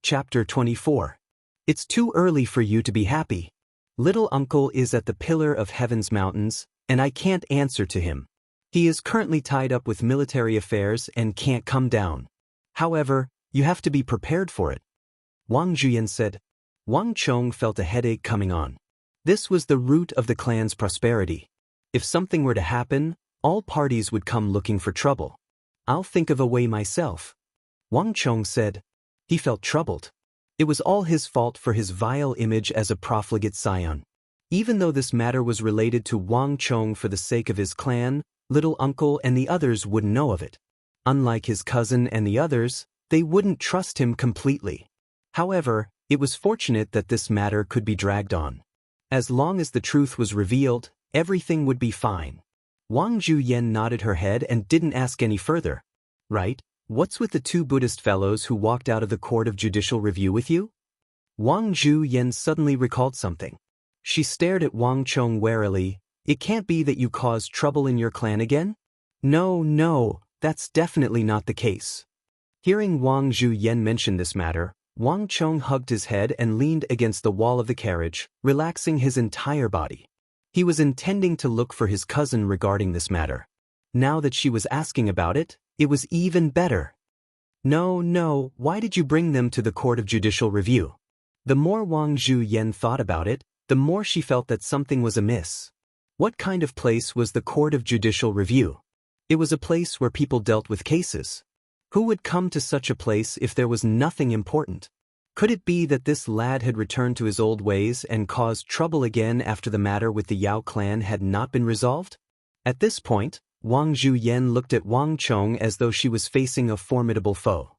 Chapter 24. It's too early for you to be happy. Little uncle is at the pillar of heaven's mountains, and I can't answer to him. He is currently tied up with military affairs and can't come down. However, you have to be prepared for it. Wang Zhuyan said. Wang Chong felt a headache coming on. This was the root of the clan's prosperity. If something were to happen, all parties would come looking for trouble. I'll think of a way myself. Wang Chong said. He felt troubled. It was all his fault for his vile image as a profligate scion. Even though this matter was related to Wang Chong for the sake of his clan, little uncle and the others wouldn't know of it. Unlike his cousin and the others, they wouldn't trust him completely. However, it was fortunate that this matter could be dragged on. As long as the truth was revealed, everything would be fine. Wang Zhuyan nodded her head and didn't ask any further. Right, what's with the two Buddhist fellows who walked out of the court of judicial review with you? Wang Zhuyan suddenly recalled something. She stared at Wang Chong warily. It can't be that you caused trouble in your clan again? No, that's definitely not the case. Hearing Wang Zhuyan mention this matter, Wang Chong hugged his head and leaned against the wall of the carriage, relaxing his entire body. He was intending to look for his cousin regarding this matter. Now that she was asking about it, it was even better. No, why did you bring them to the court of judicial review? The more Wang Zhuyan thought about it, the more she felt that something was amiss. What kind of place was the court of judicial review? It was a place where people dealt with cases. Who would come to such a place if there was nothing important? Could it be that this lad had returned to his old ways and caused trouble again after the matter with the Yao clan had not been resolved? At this point, Wang Zhuyan looked at Wang Chong as though she was facing a formidable foe.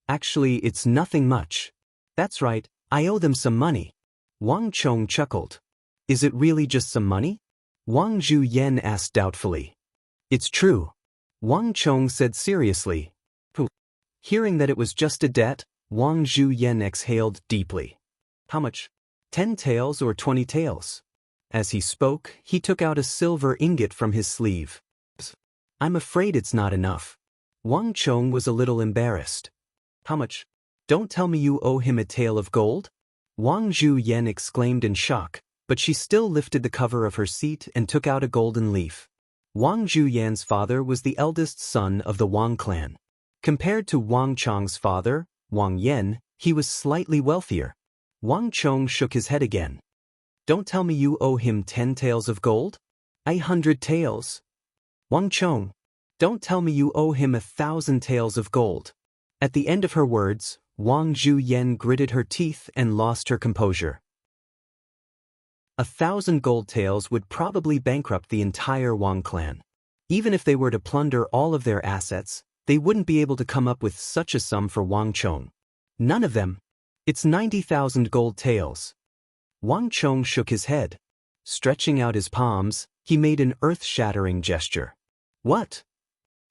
Actually, it's nothing much. That's right, I owe them some money. Wang Chong chuckled. Is it really just some money? Wang Zhuyan asked doubtfully. It's true. Wang Chong said seriously. Hearing that it was just a debt, Wang Zhuyan exhaled deeply. How much? 10 taels or 20 taels? As he spoke, he took out a silver ingot from his sleeve. I'm afraid it's not enough. Wang Chong was a little embarrassed. How much? Don't tell me you owe him a tael of gold? Wang Zhuyan exclaimed in shock, but she still lifted the cover of her seat and took out a golden leaf. Wang Zhuyan's father was the eldest son of the Wang clan. Compared to Wang Chong's father, Wang Yan, he was slightly wealthier. Wang Chong shook his head again. Don't tell me you owe him 10 taels of gold? 100 taels. Wang Chong, don't tell me you owe him 1,000 taels of gold. At the end of her words, Wang Zhuyan gritted her teeth and lost her composure. 1,000 gold taels would probably bankrupt the entire Wang clan. Even if they were to plunder all of their assets, they wouldn't be able to come up with such a sum for Wang Chong. None of them. It's 90,000 gold taels. Wang Chong shook his head. Stretching out his palms, he made an earth-shattering gesture. What?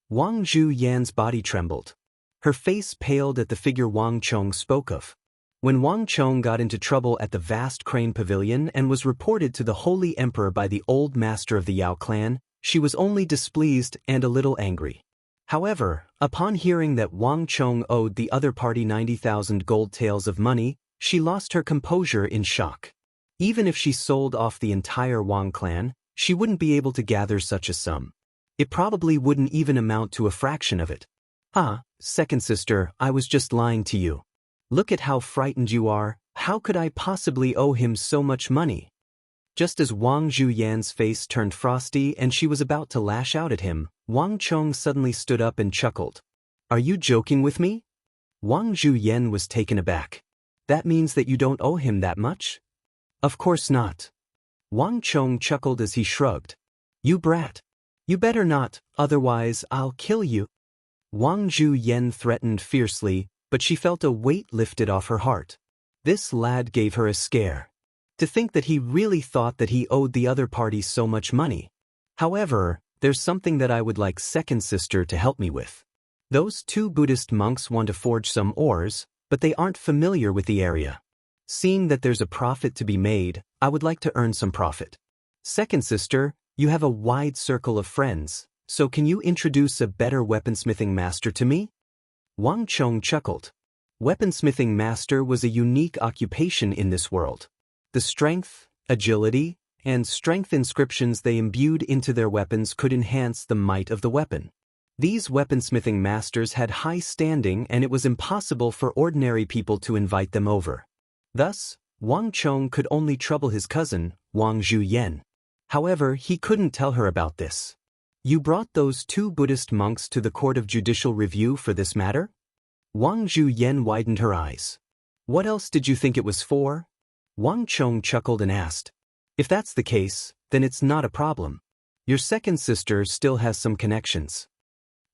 Wang Zhuyan's body trembled. Her face paled at the figure Wang Chong spoke of. When Wang Chong got into trouble at the vast crane pavilion and was reported to the Holy Emperor by the old master of the Yao clan, she was only displeased and a little angry. However, upon hearing that Wang Chong owed the other party 90,000 gold taels of money, she lost her composure in shock. Even if she sold off the entire Wang clan, she wouldn't be able to gather such a sum. It probably wouldn't even amount to a fraction of it. Second sister, I was just lying to you. Look at how frightened you are. How could I possibly owe him so much money? Just as Wang Zhuyan's face turned frosty and she was about to lash out at him, Wang Chong suddenly stood up and chuckled. Are you joking with me? Wang Zhuyan was taken aback. That means that you don't owe him that much? Of course not. Wang Chong chuckled as he shrugged. You brat. You better not, otherwise I'll kill you. Wang Zhuyan threatened fiercely, but she felt a weight lifted off her heart. This lad gave her a scare. To think that he really thought that he owed the other party so much money. However, there's something that I would like second sister to help me with. Those two Buddhist monks want to forge some ores, but they aren't familiar with the area. Seeing that there's a profit to be made, I would like to earn some profit. Second sister, you have a wide circle of friends, so can you introduce a better weaponsmithing master to me? Wang Chong chuckled. Weaponsmithing master was a unique occupation in this world. The strength, agility, and strength inscriptions they imbued into their weapons could enhance the might of the weapon. These weaponsmithing masters had high standing, and it was impossible for ordinary people to invite them over. Thus, Wang Chong could only trouble his cousin, Wang Zhuyan. However, he couldn't tell her about this. "You brought those 2 Buddhist monks to the Court of Judicial Review for this matter?" Wang Zhuyan widened her eyes. "What else did you think it was for?" Wang Chong chuckled and asked, "If that's the case, then it's not a problem. Your second sister still has some connections."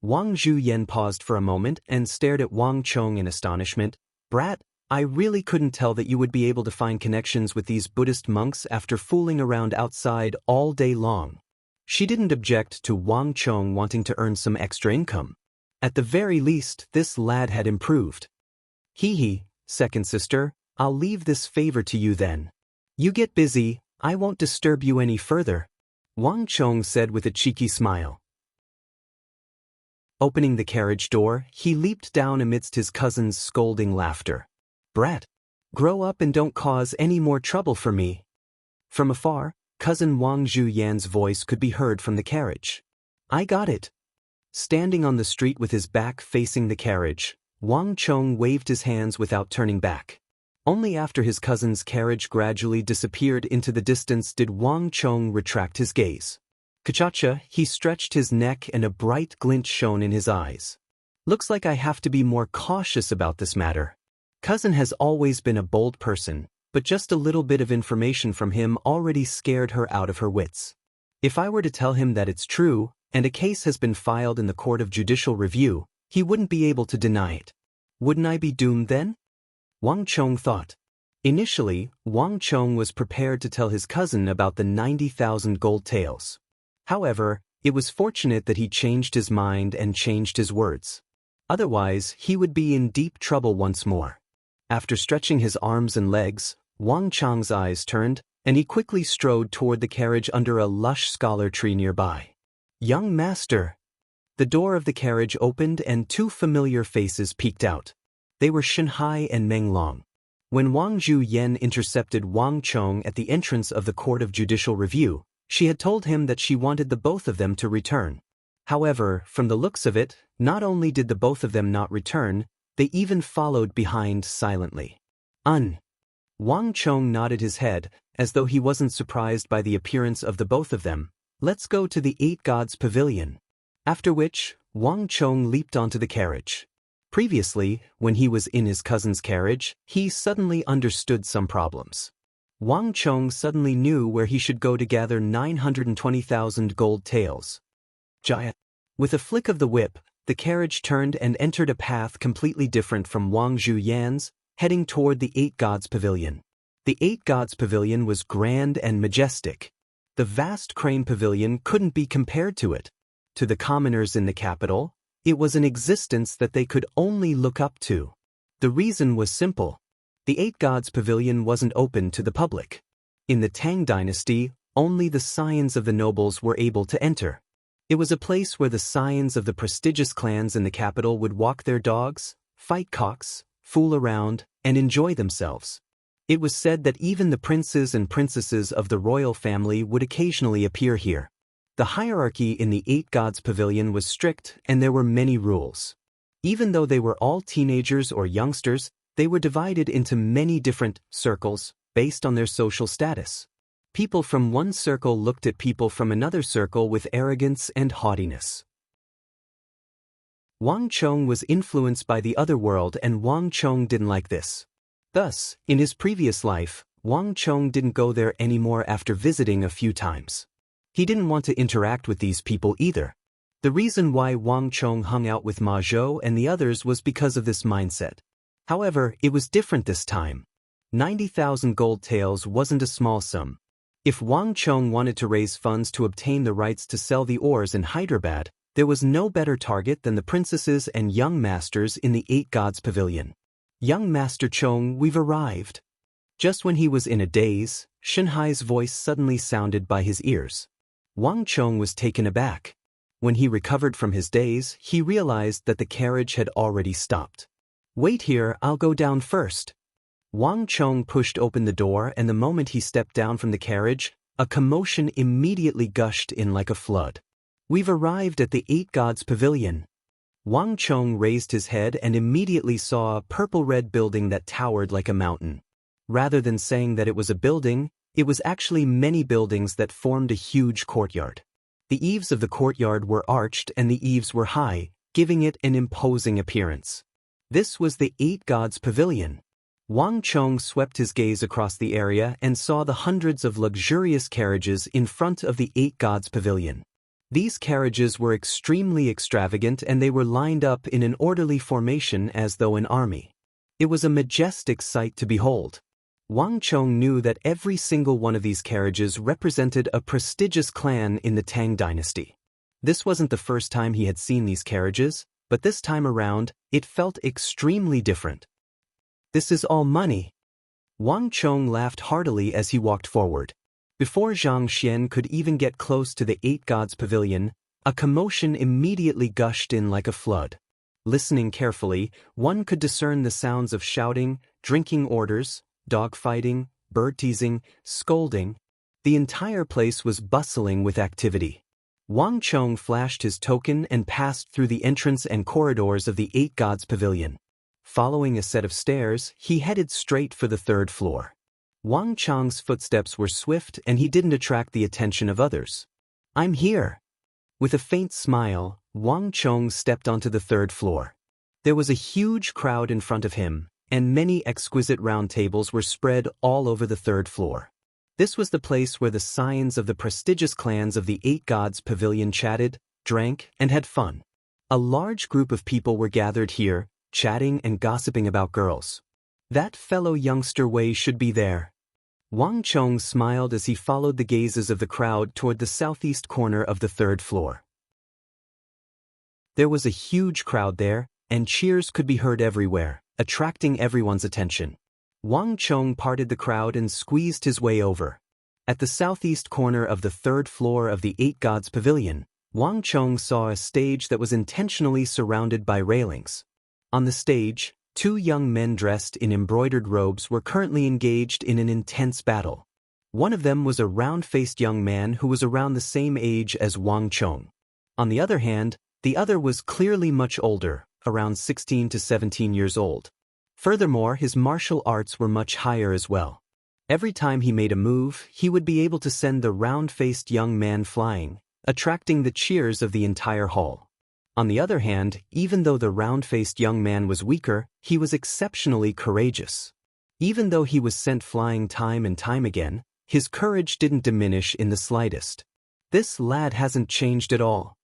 Wang Zhuyan paused for a moment and stared at Wang Chong in astonishment. "Brat, I really couldn't tell that you would be able to find connections with these Buddhist monks after fooling around outside all day long." She didn't object to Wang Chong wanting to earn some extra income. At the very least, this lad had improved. "Hee, second sister, I'll leave this favor to you then. You get busy, I won't disturb you any further," Wang Chong said with a cheeky smile. Opening the carriage door, he leaped down amidst his cousin's scolding laughter. "Brat, grow up and don't cause any more trouble for me." From afar, cousin Wang Zhuyan's voice could be heard from the carriage. "I got it." Standing on the street with his back facing the carriage, Wang Chong waved his hands without turning back. Only after his cousin's carriage gradually disappeared into the distance did Wang Chong retract his gaze. "Kachacha," he stretched his neck and a bright glint shone in his eyes. "Looks like I have to be more cautious about this matter. Cousin has always been a bold person, but just a little bit of information from him already scared her out of her wits. If I were to tell him that it's true, and a case has been filed in the Court of Judicial Review, he wouldn't be able to deny it. Wouldn't I be doomed then?" Wang Chong thought. Initially, Wang Chong was prepared to tell his cousin about the 90,000 gold taels. However, it was fortunate that he changed his mind and changed his words. Otherwise, he would be in deep trouble once more. After stretching his arms and legs, Wang Chong's eyes turned, and he quickly strode toward the carriage under a lush scholar tree nearby. "Young master." The door of the carriage opened and 2 familiar faces peeked out. They were Xianxia and Meng Long. When Wang Zhuyan intercepted Wang Chong at the entrance of the Court of Judicial Review, she had told him that she wanted the both of them to return. However, from the looks of it, not only did the both of them not return, they even followed behind silently. Wang Chong nodded his head, as though he wasn't surprised by the appearance of the both of them. "Let's go to the 8 Gods Pavilion." After which, Wang Chong leaped onto the carriage. Previously, when he was in his cousin's carriage, he suddenly understood some problems. Wang Chong suddenly knew where he should go to gather 920,000 gold taels. Jaya. With a flick of the whip, the carriage turned and entered a path completely different from Wang Zhuyan's, heading toward the 8 Gods Pavilion. The 8 Gods Pavilion was grand and majestic. The vast crane pavilion couldn't be compared to it. To the commoners in the capital, it was an existence that they could only look up to. The reason was simple. The 8 Gods Pavilion wasn't open to the public. In the Tang dynasty, only the scions of the nobles were able to enter. It was a place where the scions of the prestigious clans in the capital would walk their dogs, fight cocks, fool around, and enjoy themselves. It was said that even the princes and princesses of the royal family would occasionally appear here. The hierarchy in the 8 Gods Pavilion was strict, and there were many rules. Even though they were all teenagers or youngsters, they were divided into many different circles based on their social status. People from one circle looked at people from another circle with arrogance and haughtiness. Wang Chong was influenced by the other world, and Wang Chong didn't like this. Thus, in his previous life, Wang Chong didn't go there anymore after visiting a few times. He didn't want to interact with these people either. The reason why Wang Chong hung out with Ma Zhou and the others was because of this mindset. However, it was different this time. 90,000 gold taels wasn't a small sum. If Wang Chong wanted to raise funds to obtain the rights to sell the ores in Hyderabad, there was no better target than the princesses and young masters in the 8 Gods Pavilion. "Young Master Chong, we've arrived." Just when he was in a daze, Xianxia's voice suddenly sounded by his ears. Wang Chong was taken aback. When he recovered from his daze, he realized that the carriage had already stopped. Wait here, I'll go down first. Wang Chong pushed open the door, and the moment he stepped down from the carriage, a commotion immediately gushed in like a flood. We've arrived at the Eight Gods Pavilion. Wang Chong raised his head and immediately saw a purple-red building that towered like a mountain. Rather than saying that it was a building, it was actually many buildings that formed a huge courtyard. The eaves of the courtyard were arched and the eaves were high, giving it an imposing appearance. This was the Eight Gods Pavilion. Wang Chong swept his gaze across the area and saw the hundreds of luxurious carriages in front of the Eight Gods Pavilion. These carriages were extremely extravagant and they were lined up in an orderly formation as though an army. It was a majestic sight to behold. Wang Chong knew that every single one of these carriages represented a prestigious clan in the Tang dynasty. This wasn't the first time he had seen these carriages, but this time around, it felt extremely different. This is all money. Wang Chong laughed heartily as he walked forward. Before Xianxia could even get close to the Eight Gods Pavilion, a commotion immediately gushed in like a flood. Listening carefully, one could discern the sounds of shouting, drinking orders, dogfighting, bird-teasing, scolding. The entire place was bustling with activity. Wang Chong flashed his token and passed through the entrance and corridors of the Eight Gods Pavilion. Following a set of stairs, he headed straight for the third floor. Wang Chong's footsteps were swift and he didn't attract the attention of others. I'm here. With a faint smile, Wang Chong stepped onto the third floor. There was a huge crowd in front of him, and many exquisite round tables were spread all over the third floor. This was the place where the scions of the prestigious clans of the Eight Gods Pavilion chatted, drank, and had fun. A large group of people were gathered here, chatting and gossiping about girls. That fellow youngster Wei should be there. Wang Chong smiled as he followed the gazes of the crowd toward the southeast corner of the third floor. There was a huge crowd there, and cheers could be heard everywhere, attracting everyone's attention. Wang Chong parted the crowd and squeezed his way over. At the southeast corner of the third floor of the Eight Gods Pavilion, Wang Chong saw a stage that was intentionally surrounded by railings. On the stage, two young men dressed in embroidered robes were currently engaged in an intense battle. One of them was a round-faced young man who was around the same age as Wang Chong. On the other hand, the other was clearly much older, around 16 to 17 years old. Furthermore, his martial arts were much higher as well. Every time he made a move, he would be able to send the round-faced young man flying, attracting the cheers of the entire hall. On the other hand, even though the round-faced young man was weaker, he was exceptionally courageous. Even though he was sent flying time and time again, his courage didn't diminish in the slightest. This lad hasn't changed at all.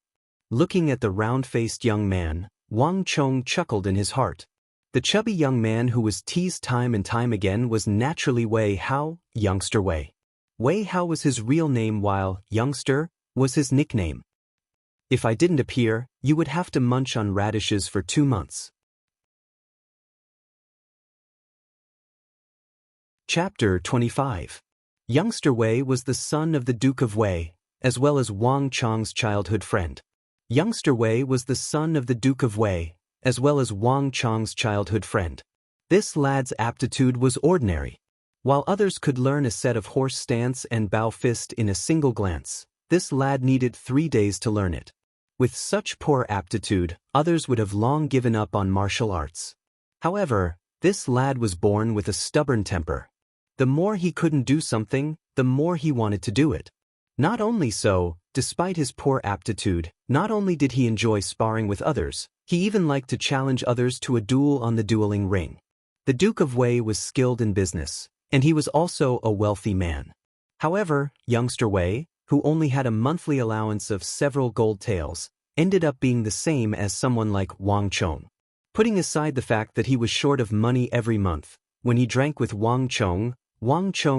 Looking at the round-faced young man, Wang Chong chuckled in his heart. The chubby young man who was teased time and time again was naturally Wei Hao, youngster Wei. Wei Hao was his real name while youngster was his nickname. If I didn't appear, you would have to munch on radishes for 2 months. Chapter 25. Youngster Wei was the son of the Duke of Wei, as well as Wang Chong's childhood friend. Youngster Wei was the son of the Duke of Wei, as well as Wang Chong's childhood friend. This lad's aptitude was ordinary. While others could learn a set of horse stance and bow fist in a single glance, this lad needed 3 days to learn it. With such poor aptitude, others would have long given up on martial arts. However, this lad was born with a stubborn temper. The more he couldn't do something, the more he wanted to do it. Not only so, despite his poor aptitude, not only did he enjoy sparring with others, he even liked to challenge others to a duel on the dueling ring. The Duke of Wei was skilled in business, and he was also a wealthy man. However, youngster Wei, who only had a monthly allowance of several gold taels, ended up being the same as someone like Wang Chong. Putting aside the fact that he was short of money every month, when he drank with Wang Chong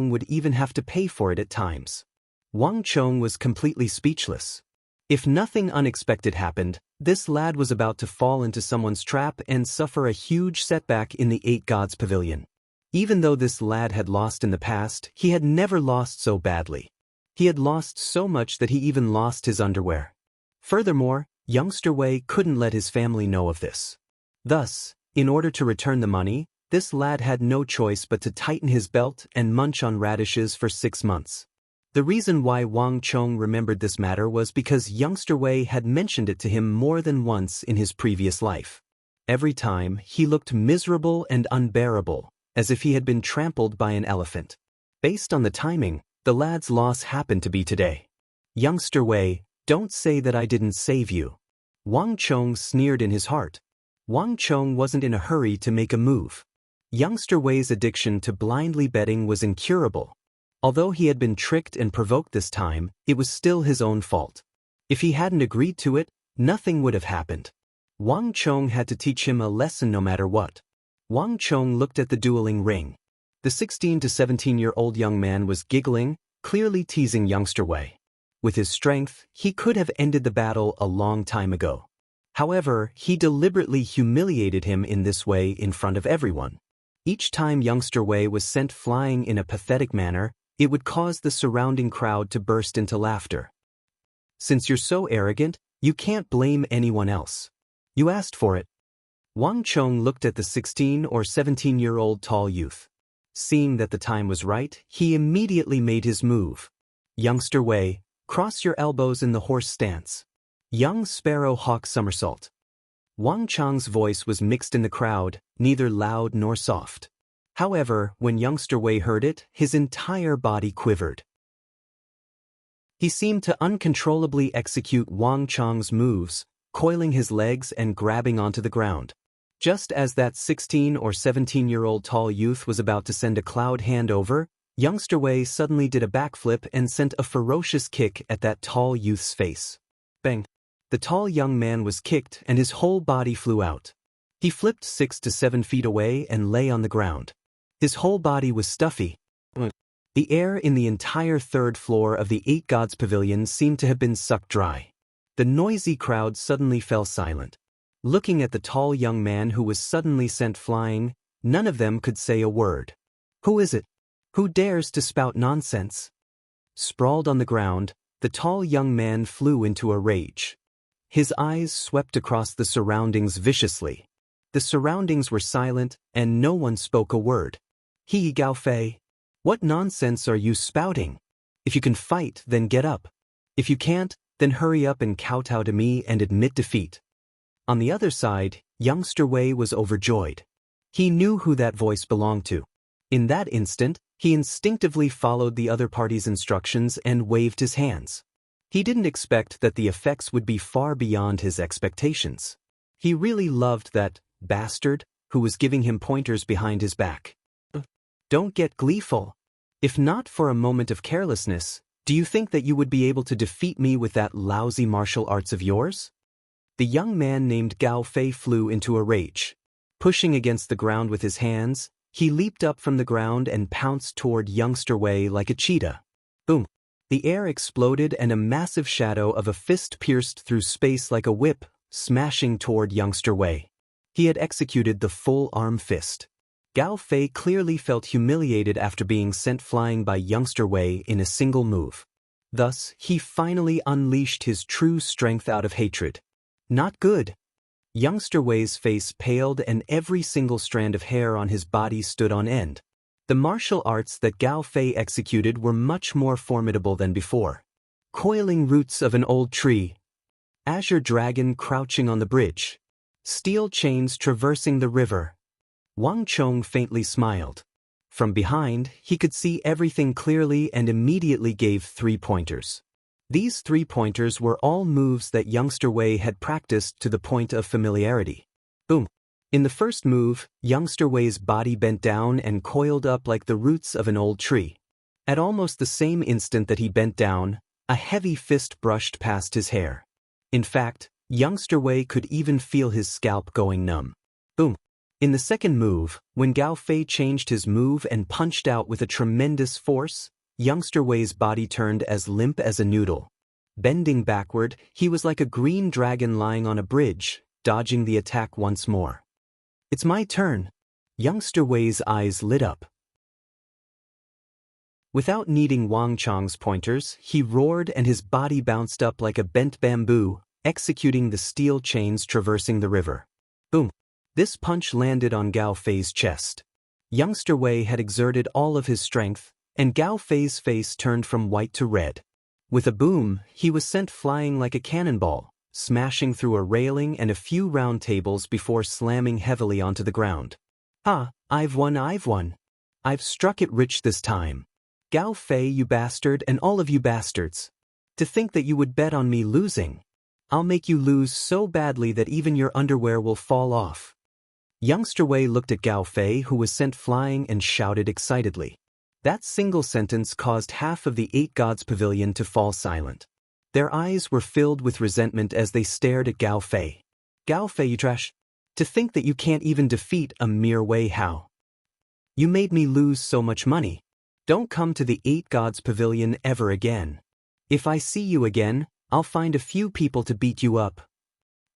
would even have to pay for it at times. Wang Chong was completely speechless. If nothing unexpected happened, this lad was about to fall into someone's trap and suffer a huge setback in the Eight Gods Pavilion. Even though this lad had lost in the past, he had never lost so badly. He had lost so much that he even lost his underwear. Furthermore, youngster Wei couldn't let his family know of this. Thus, In order to return the money, this lad had no choice but to tighten his belt and munch on radishes for 6 months. The reason why Wang Chong remembered this matter was because youngster Wei had mentioned it to him more than once in his previous life. Every time, he looked miserable and unbearable, as if he had been trampled by an elephant. Based on the timing, the lad's loss happened to be today. Youngster Wei, don't say that I didn't save you. Wang Chong sneered in his heart. Wang Chong wasn't in a hurry to make a move. Youngster Wei's addiction to blindly betting was incurable. Although he had been tricked and provoked this time, it was still his own fault. If he hadn't agreed to it, nothing would have happened. Wang Chong had to teach him a lesson no matter what. Wang Chong looked at the dueling ring. The 16 to 17-year-old young man was giggling, clearly teasing youngster Wei. With his strength, he could have ended the battle a long time ago. However, he deliberately humiliated him in this way in front of everyone. Each time youngster Wei was sent flying in a pathetic manner, it would cause the surrounding crowd to burst into laughter. Since you're so arrogant, you can't blame anyone else. You asked for it. Wang Chong looked at the 16 or 17-year-old tall youth. Seeing that the time was right, he immediately made his move. Youngster Wei, cross your elbows in the horse stance. Young sparrow hawk somersault. Wang Chong's voice was mixed in the crowd, neither loud nor soft. However, when youngster Wei heard it, his entire body quivered. He seemed to uncontrollably execute Wang Chong's moves, coiling his legs and grabbing onto the ground. Just as that 16 or 17-year-old tall youth was about to send a cloud hand over, youngster Wei suddenly did a backflip and sent a ferocious kick at that tall youth's face. Bang! The tall young man was kicked and his whole body flew out. He flipped 6 to 7 feet away and lay on the ground. His whole body was stuffy. The air in the entire third floor of the 8 Gods Pavilion seemed to have been sucked dry. The noisy crowd suddenly fell silent. Looking at the tall young man who was suddenly sent flying, none of them could say a word. Who is it? Who dares to spout nonsense? Sprawled on the ground, the tall young man flew into a rage. His eyes swept across the surroundings viciously. The surroundings were silent, and no one spoke a word. He Gao Fei. What nonsense are you spouting? If you can fight, then get up. If you can't, then hurry up and kowtow to me and admit defeat. On the other side, youngster Wei was overjoyed. He knew who that voice belonged to. In that instant, he instinctively followed the other party's instructions and waved his hands. He didn't expect that the effects would be far beyond his expectations. He really loved that bastard who was giving him pointers behind his back. Don't get gleeful. If not for a moment of carelessness, do you think that you would be able to defeat me with that lousy martial arts of yours? The young man named Gao Fei flew into a rage. Pushing against the ground with his hands, he leaped up from the ground and pounced toward youngster Wei like a cheetah. Boom! The air exploded and a massive shadow of a fist pierced through space like a whip, smashing toward youngster Wei. He had executed the full arm fist. Gao Fei clearly felt humiliated after being sent flying by youngster Wei in a single move. Thus, he finally unleashed his true strength out of hatred. Not good. Youngster Wei's face paled and every single strand of hair on his body stood on end. The martial arts that Gao Fei executed were much more formidable than before. Coiling roots of an old tree. Azure dragon crouching on the bridge. Steel chains traversing the river. Wang Chong faintly smiled. From behind, he could see everything clearly and immediately gave 3 pointers. These 3 pointers were all moves that youngster Wei had practiced to the point of familiarity. Boom! In the first move, youngster Wei's body bent down and coiled up like the roots of an old tree. At almost the same instant that he bent down, a heavy fist brushed past his hair. In fact, youngster Wei could even feel his scalp going numb. Boom! In the second move, when Gao Fei changed his move and punched out with a tremendous force, youngster Wei's body turned as limp as a noodle. Bending backward, he was like a green dragon lying on a bridge, dodging the attack once more. It's my turn. Youngster Wei's eyes lit up. Without needing Wang Chong's pointers, he roared and his body bounced up like a bent bamboo, executing the steel chains traversing the river. Boom! This punch landed on Gao Fei's chest. Youngster Wei had exerted all of his strength, and Gao Fei's face turned from white to red. With a boom, he was sent flying like a cannonball, smashing through a railing and a few round tables before slamming heavily onto the ground. "Ha, I've won. I've struck it rich this time. Gao Fei, you bastard, and all of you bastards. To think that you would bet on me losing. I'll make you lose so badly that even your underwear will fall off." Youngster Wei looked at Gao Fei, who was sent flying, and shouted excitedly. That single sentence caused half of the 8 Gods Pavilion to fall silent. Their eyes were filled with resentment as they stared at Gao Fei. "Gao Fei, you trash. To think that you can't even defeat a mere Wei Hao. You made me lose so much money. Don't come to the 8 Gods Pavilion ever again. If I see you again, I'll find a few people to beat you up."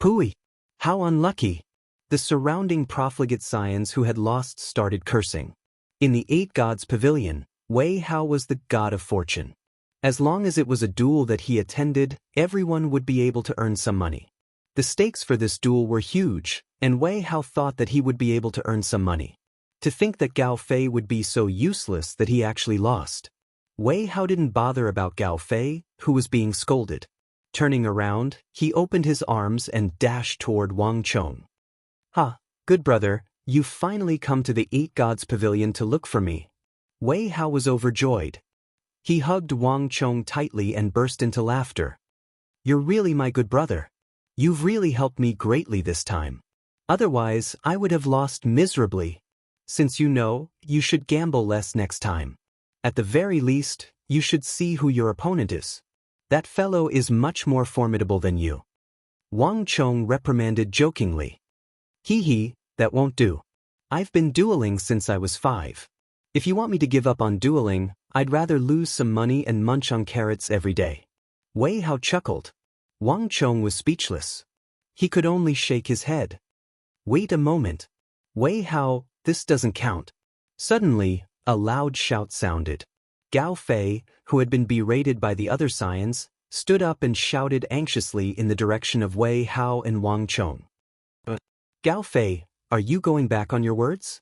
"Pooey! How unlucky!" The surrounding profligate scions who had lost started cursing. In the 8 Gods Pavilion, Wei Hao was the god of fortune. As long as it was a duel that he attended, everyone would be able to earn some money. The stakes for this duel were huge, and Wei Hao thought that he would be able to earn some money. To think that Gao Fei would be so useless that he actually lost. Wei Hao didn't bother about Gao Fei, who was being scolded. Turning around, he opened his arms and dashed toward Wang Chong. "Ha, good brother, you've finally come to the 8 Gods Pavilion to look for me." Wei Hao was overjoyed. He hugged Wang Chong tightly and burst into laughter. "You're really my good brother. You've really helped me greatly this time. Otherwise, I would have lost miserably. Since you know, you should gamble less next time. At the very least, you should see who your opponent is. That fellow is much more formidable than you." Wang Chong reprimanded jokingly. "Hee, that won't do. I've been dueling since I was 5. If you want me to give up on dueling, I'd rather lose some money and munch on carrots every day." Wei Hao chuckled. Wang Chong was speechless. He could only shake his head. "Wait a moment. Wei Hao, this doesn't count." Suddenly, a loud shout sounded. Gao Fei, who had been berated by the other scions, stood up and shouted anxiously in the direction of Wei Hao and Wang Chong. "Gao Fei, are you going back on your words?"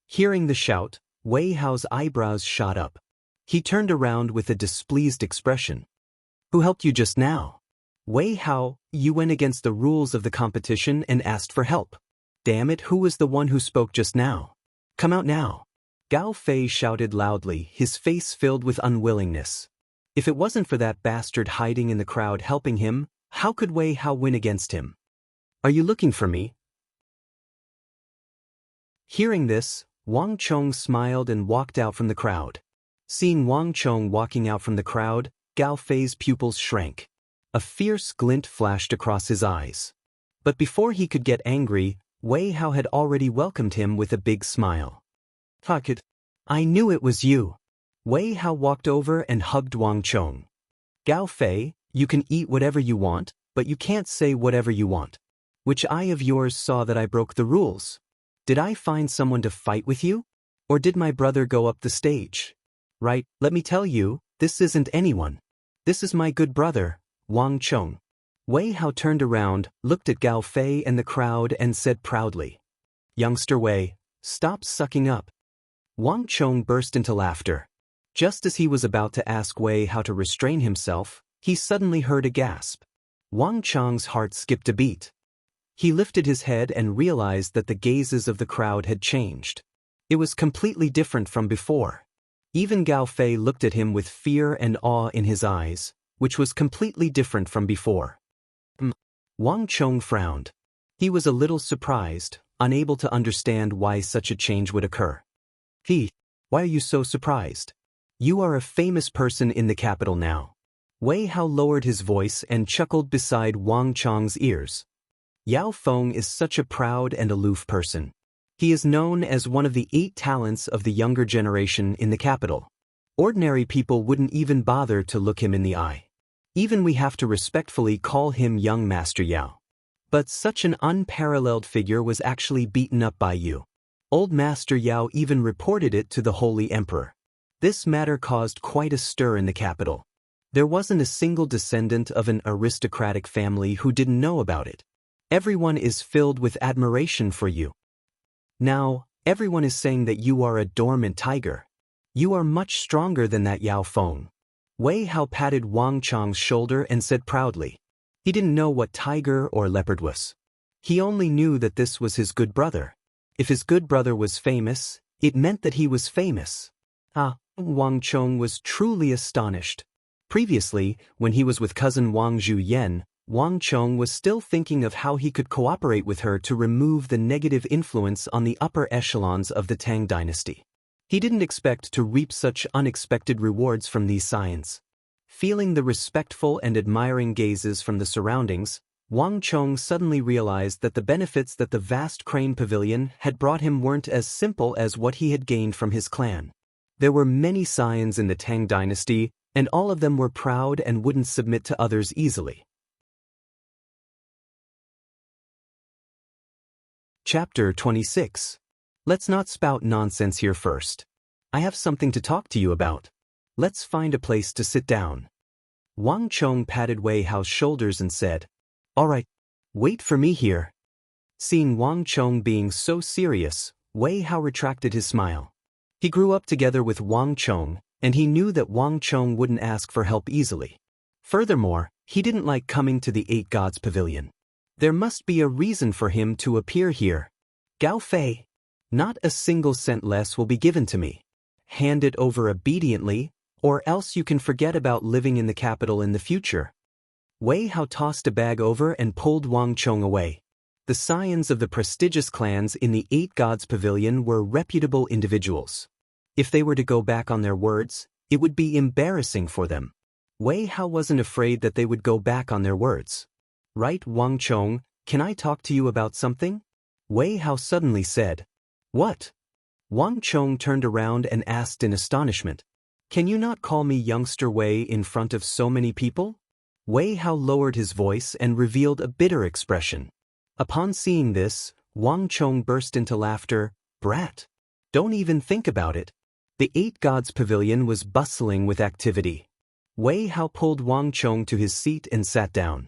Hearing the shout, Wei Hao's eyebrows shot up. He turned around with a displeased expression. "Who helped you just now?" "Wei Hao, you went against the rules of the competition and asked for help. Damn it, who was the one who spoke just now? Come out now." Gao Fei shouted loudly, his face filled with unwillingness. If it wasn't for that bastard hiding in the crowd helping him, how could Wei Hao win against him? "Are you looking for me?" Hearing this, Wang Chong smiled and walked out from the crowd. Seeing Wang Chong walking out from the crowd, Gao Fei's pupils shrank. A fierce glint flashed across his eyes. But before he could get angry, Wei Hao had already welcomed him with a big smile. "Fuck it. I knew it was you." Wei Hao walked over and hugged Wang Chong. "Gao Fei, you can eat whatever you want, but you can't say whatever you want. Which eye of yours saw that I broke the rules? Did I find someone to fight with you? Or did my brother go up the stage? Right, let me tell you, this isn't anyone. This is my good brother, Wang Chong." Wei Hao turned around, looked at Gao Fei and the crowd and said proudly, "Youngster Wei, stop sucking up." Wang Chong burst into laughter. Just as he was about to ask Wei how to restrain himself, he suddenly heard a gasp. Wang Chong's heart skipped a beat. He lifted his head and realized that the gazes of the crowd had changed. It was completely different from before. Even Gao Fei looked at him with fear and awe in his eyes, which was completely different from before. Wang Chong frowned. He was a little surprised, unable to understand why such a change would occur. Why are you so surprised? You are a famous person in the capital now." Wei Hao lowered his voice and chuckled beside Wang Chong's ears. "Yao Feng is such a proud and aloof person. He is known as one of the 8 talents of the younger generation in the capital. Ordinary people wouldn't even bother to look him in the eye. Even we have to respectfully call him young Master Yao. But such an unparalleled figure was actually beaten up by you. Old Master Yao even reported it to the Holy Emperor. This matter caused quite a stir in the capital. There wasn't a single descendant of an aristocratic family who didn't know about it. Everyone is filled with admiration for you. Now, everyone is saying that you are a dormant tiger. You are much stronger than that Yao Feng. Wei Hao patted Wang Chong's shoulder and said proudly. He didn't know what tiger or leopard was. He only knew that this was his good brother. If his good brother was famous, it meant that he was famous. Wang Chong was truly astonished. Previously, when he was with cousin Wang Zhuyen, Wang Chong was still thinking of how he could cooperate with her to remove the negative influence on the upper echelons of the Tang dynasty. He didn't expect to reap such unexpected rewards from these signs. Feeling the respectful and admiring gazes from the surroundings, Wang Chong suddenly realized that the benefits that the vast crane pavilion had brought him weren't as simple as what he had gained from his clan. There were many scions in the Tang dynasty, and all of them were proud and wouldn't submit to others easily. Chapter 26. Let's not spout nonsense here first. I have something to talk to you about. Let's find a place to sit down. Wang Chong patted Wei Hao's shoulders and said, All right, wait for me here. Seeing Wang Chong being so serious, Wei Hao retracted his smile. He grew up together with Wang Chong, and he knew that Wang Chong wouldn't ask for help easily. Furthermore, he didn't like coming to the Eight Gods Pavilion. There must be a reason for him to appear here. Gao Fei, not a single cent less will be given to me. Hand it over obediently, or else you can forget about living in the capital in the future. Wei Hao tossed a bag over and pulled Wang Chong away. The scions of the prestigious clans in the Eight Gods Pavilion were reputable individuals. If they were to go back on their words, it would be embarrassing for them. Wei Hao wasn't afraid that they would go back on their words. Right, Wang Chong, can I talk to you about something? Wei Hao suddenly said. What? Wang Chong turned around and asked in astonishment. Can you not call me youngster Wei in front of so many people? Wei Hao lowered his voice and revealed a bitter expression. Upon seeing this, Wang Chong burst into laughter. Brat. Don't even think about it. The Eight Gods Pavilion was bustling with activity. Wei Hao pulled Wang Chong to his seat and sat down.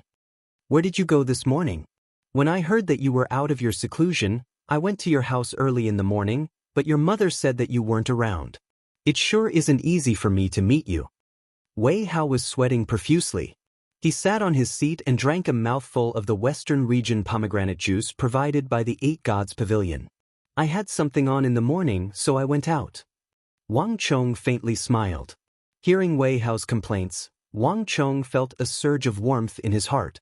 Where did you go this morning? When I heard that you were out of your seclusion, I went to your house early in the morning, but your mother said that you weren't around. It sure isn't easy for me to meet you. Wei Hao was sweating profusely. He sat on his seat and drank a mouthful of the Western region pomegranate juice provided by the Eight Gods Pavilion. I had something on in the morning, so I went out. Wang Chong faintly smiled. Hearing Wei Hao's complaints, Wang Chong felt a surge of warmth in his heart.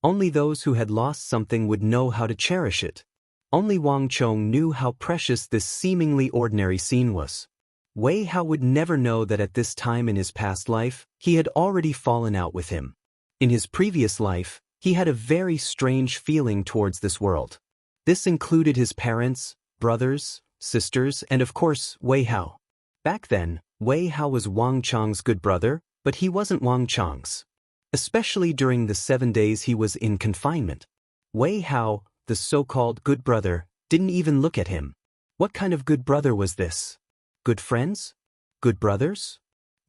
Only those who had lost something would know how to cherish it. Only Wang Chong knew how precious this seemingly ordinary scene was. Wei Hao would never know that at this time in his past life, he had already fallen out with him. In his previous life, he had a very strange feeling towards this world. This included his parents, brothers, sisters, and of course, Wei Hao. Back then, Wei Hao was Wang Chong's good brother, but he wasn't Wang Chong's. Especially during the 7 days he was in confinement. Wei Hao, the so-called good brother, didn't even look at him. What kind of good brother was this? Good friends? Good brothers?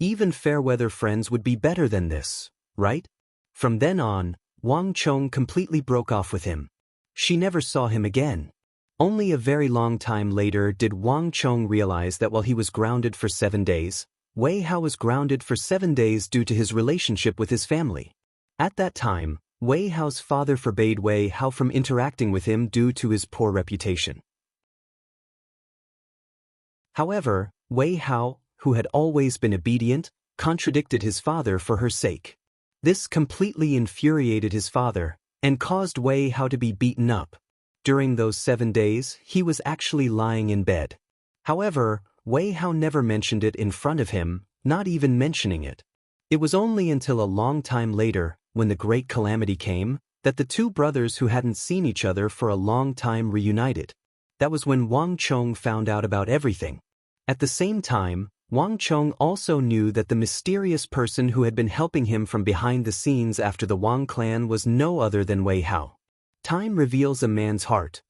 Even fair-weather friends would be better than this, right? From then on, Wang Chong completely broke off with him. She never saw him again. Only a very long time later did Wang Chong realize that while he was grounded for 7 days, Wei Hao was grounded for 7 days due to his relationship with his family. At that time, Wei Hao's father forbade Wei Hao from interacting with him due to his poor reputation. However, Wei Hao, who had always been obedient, contradicted his father for her sake. This completely infuriated his father, and caused Wei Hao to be beaten up. During those 7 days, he was actually lying in bed. However, Wei Hao never mentioned it in front of him, not even mentioning it. It was only until a long time later, when the great calamity came, that the two brothers who hadn't seen each other for a long time reunited. That was when Wang Chong found out about everything. At the same time, Wang Chong also knew that the mysterious person who had been helping him from behind the scenes after the Wang clan was no other than Wei Hao. Time reveals a man's heart.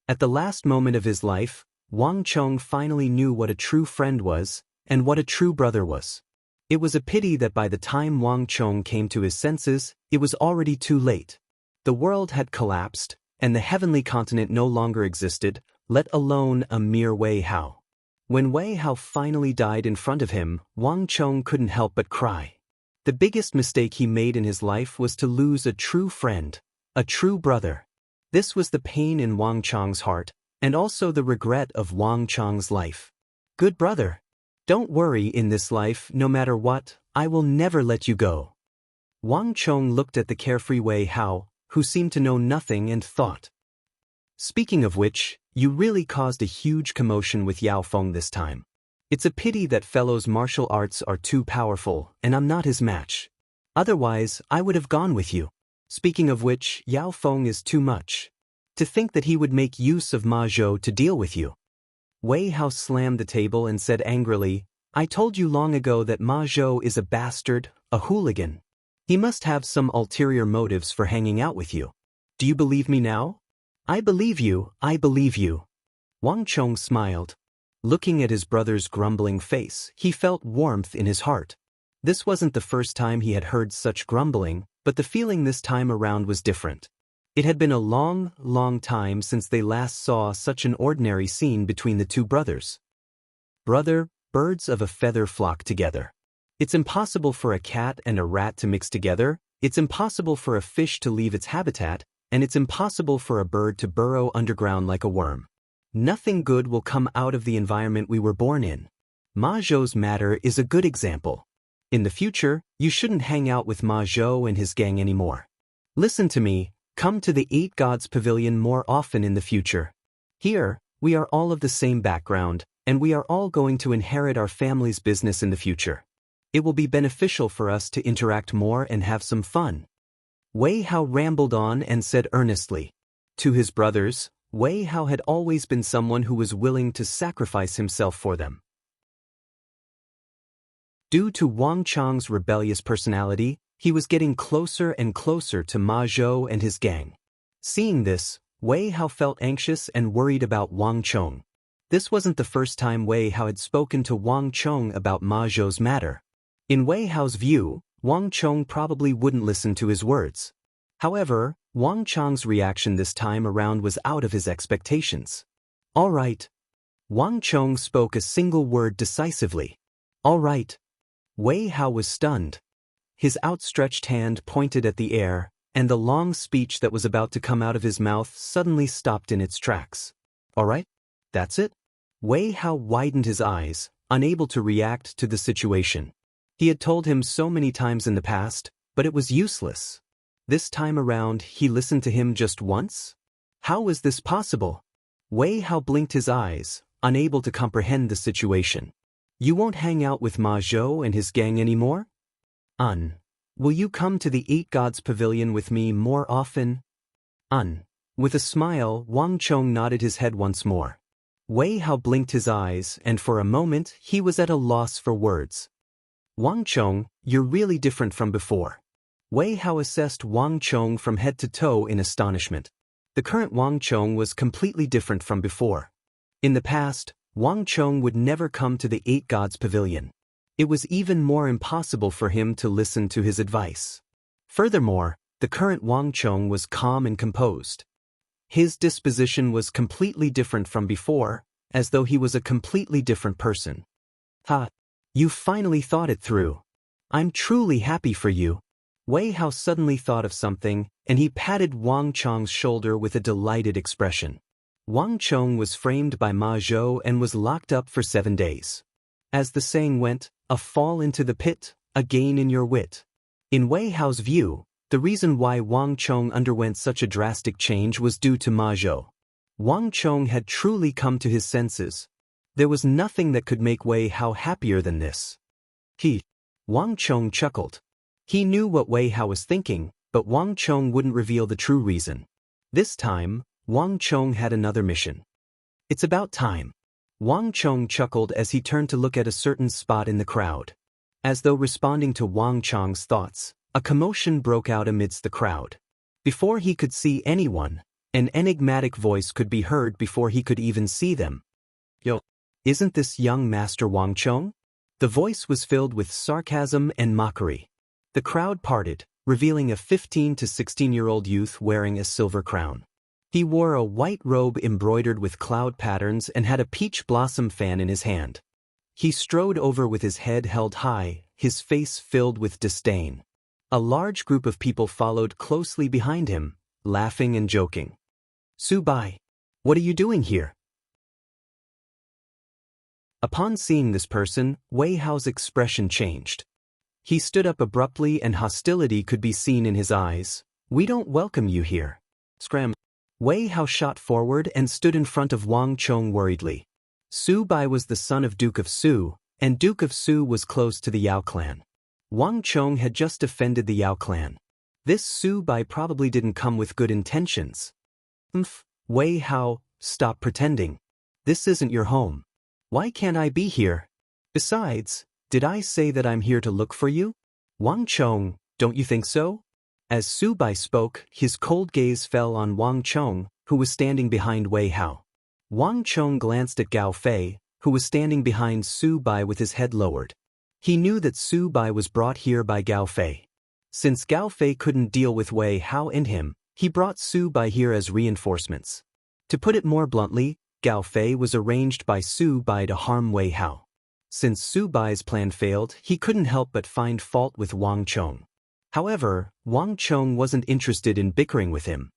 At the last moment of his life, Wang Chong finally knew what a true friend was, and what a true brother was. It was a pity that by the time Wang Chong came to his senses, it was already too late. The world had collapsed, and the heavenly continent no longer existed, let alone a mere Wei Hao. When Wei Hao finally died in front of him, Wang Chong couldn't help but cry. The biggest mistake he made in his life was to lose a true friend, a true brother. This was the pain in Wang Chong's heart, and also the regret of Wang Chong's life. Good brother. Don't worry in this life, no matter what, I will never let you go. Wang Chong looked at the carefree Wei Hao, who seemed to know nothing, and thought. Speaking of which, you really caused a huge commotion with Yao Feng this time. It's a pity that fellow's martial arts are too powerful, and I'm not his match. Otherwise, I would have gone with you. Speaking of which, Yao Feng is too much. To think that he would make use of Ma Zhou to deal with you. Wei Hao slammed the table and said angrily, I told you long ago that Ma Zhou is a bastard, a hooligan. He must have some ulterior motives for hanging out with you. Do you believe me now? I believe you, I believe you. Wang Chong smiled. Looking at his brother's grumbling face, he felt warmth in his heart. This wasn't the first time he had heard such grumbling, but the feeling this time around was different. It had been a long, long time since they last saw such an ordinary scene between the two brothers. Brother, birds of a feather flock together. It's impossible for a cat and a rat to mix together, it's impossible for a fish to leave its habitat, and it's impossible for a bird to burrow underground like a worm. Nothing good will come out of the environment we were born in. Ma Zhou's matter is a good example. In the future, you shouldn't hang out with Ma Zhou and his gang anymore. Listen to me, come to the 8 Gods Pavilion more often in the future. Here, we are all of the same background, and we are all going to inherit our family's business in the future. It will be beneficial for us to interact more and have some fun. Wei Hao rambled on and said earnestly. To his brothers, Wei Hao had always been someone who was willing to sacrifice himself for them. Due to Wang Chong's rebellious personality, he was getting closer and closer to Ma Zhou and his gang. Seeing this, Wei Hao felt anxious and worried about Wang Chong. This wasn't the first time Wei Hao had spoken to Wang Chong about Ma Zhou's matter. In Wei Hao's view, Wang Chong probably wouldn't listen to his words. However, Wang Chong's reaction this time around was out of his expectations. All right. Wang Chong spoke a single word decisively. All right. Wei Hao was stunned. His outstretched hand pointed at the air, and the long speech that was about to come out of his mouth suddenly stopped in its tracks. All right? That's it? Wei Hao widened his eyes, unable to react to the situation. He had told him so many times in the past, but it was useless. This time around, he listened to him just once? How was this possible? Wei Hao blinked his eyes, unable to comprehend the situation. You won't hang out with Ma Zhou and his gang anymore? Will you come to the 8 Gods Pavilion with me more often? With a smile, Wang Chong nodded his head once more. Wei Hao blinked his eyes, and for a moment, he was at a loss for words. Wang Chong, you're really different from before. Wei Hao assessed Wang Chong from head to toe in astonishment. The current Wang Chong was completely different from before. In the past, Wang Chong would never come to the 8 Gods Pavilion. It was even more impossible for him to listen to his advice. Furthermore, the current Wang Chong was calm and composed. His disposition was completely different from before, as though he was a completely different person. Ha! You finally thought it through. I'm truly happy for you. Wei Hao suddenly thought of something, and he patted Wang Chong's shoulder with a delighted expression. Wang Chong was framed by Ma Zhou and was locked up for 7 days. As the saying went, a fall into the pit, a gain in your wit. In Wei Hao's view, the reason why Wang Chong underwent such a drastic change was due to Ma Zhou. Wang Chong had truly come to his senses. There was nothing that could make Wei Hao happier than this. Wang Chong chuckled. He knew what Wei Hao was thinking, but Wang Chong wouldn't reveal the true reason. This time, Wang Chong had another mission. It's about time. Wang Chong chuckled as he turned to look at a certain spot in the crowd. As though responding to Wang Chong's thoughts, a commotion broke out amidst the crowd. Before he could see anyone, an enigmatic voice could be heard before he could even see them. Yo, isn't this young Master Wang Chong? The voice was filled with sarcasm and mockery. The crowd parted, revealing a 15 to 16-year-old youth wearing a silver crown. He wore a white robe embroidered with cloud patterns and had a peach blossom fan in his hand. He strode over with his head held high, his face filled with disdain. A large group of people followed closely behind him, laughing and joking. "Su Bai, what are you doing here?" Upon seeing this person, Wei Hao's expression changed. He stood up abruptly and hostility could be seen in his eyes. "We don't welcome you here." Scram. Wei Hao shot forward and stood in front of Wang Chong worriedly. Su Bai was the son of Duke of Su, and Duke of Su was close to the Yao clan. Wang Chong had just defended the Yao clan. This Su Bai probably didn't come with good intentions. Wei Hao, stop pretending. This isn't your home. Why can't I be here? Besides, did I say that I'm here to look for you? Wang Chong, don't you think so? As Su Bai spoke, his cold gaze fell on Wang Chong, who was standing behind Wei Hao. Wang Chong glanced at Gao Fei, who was standing behind Su Bai with his head lowered. He knew that Su Bai was brought here by Gao Fei. Since Gao Fei couldn't deal with Wei Hao and him, he brought Su Bai here as reinforcements. To put it more bluntly, Gao Fei was arranged by Su Bai to harm Wei Hao. Since Su Bai's plan failed, he couldn't help but find fault with Wang Chong. However, Wang Chong wasn't interested in bickering with him.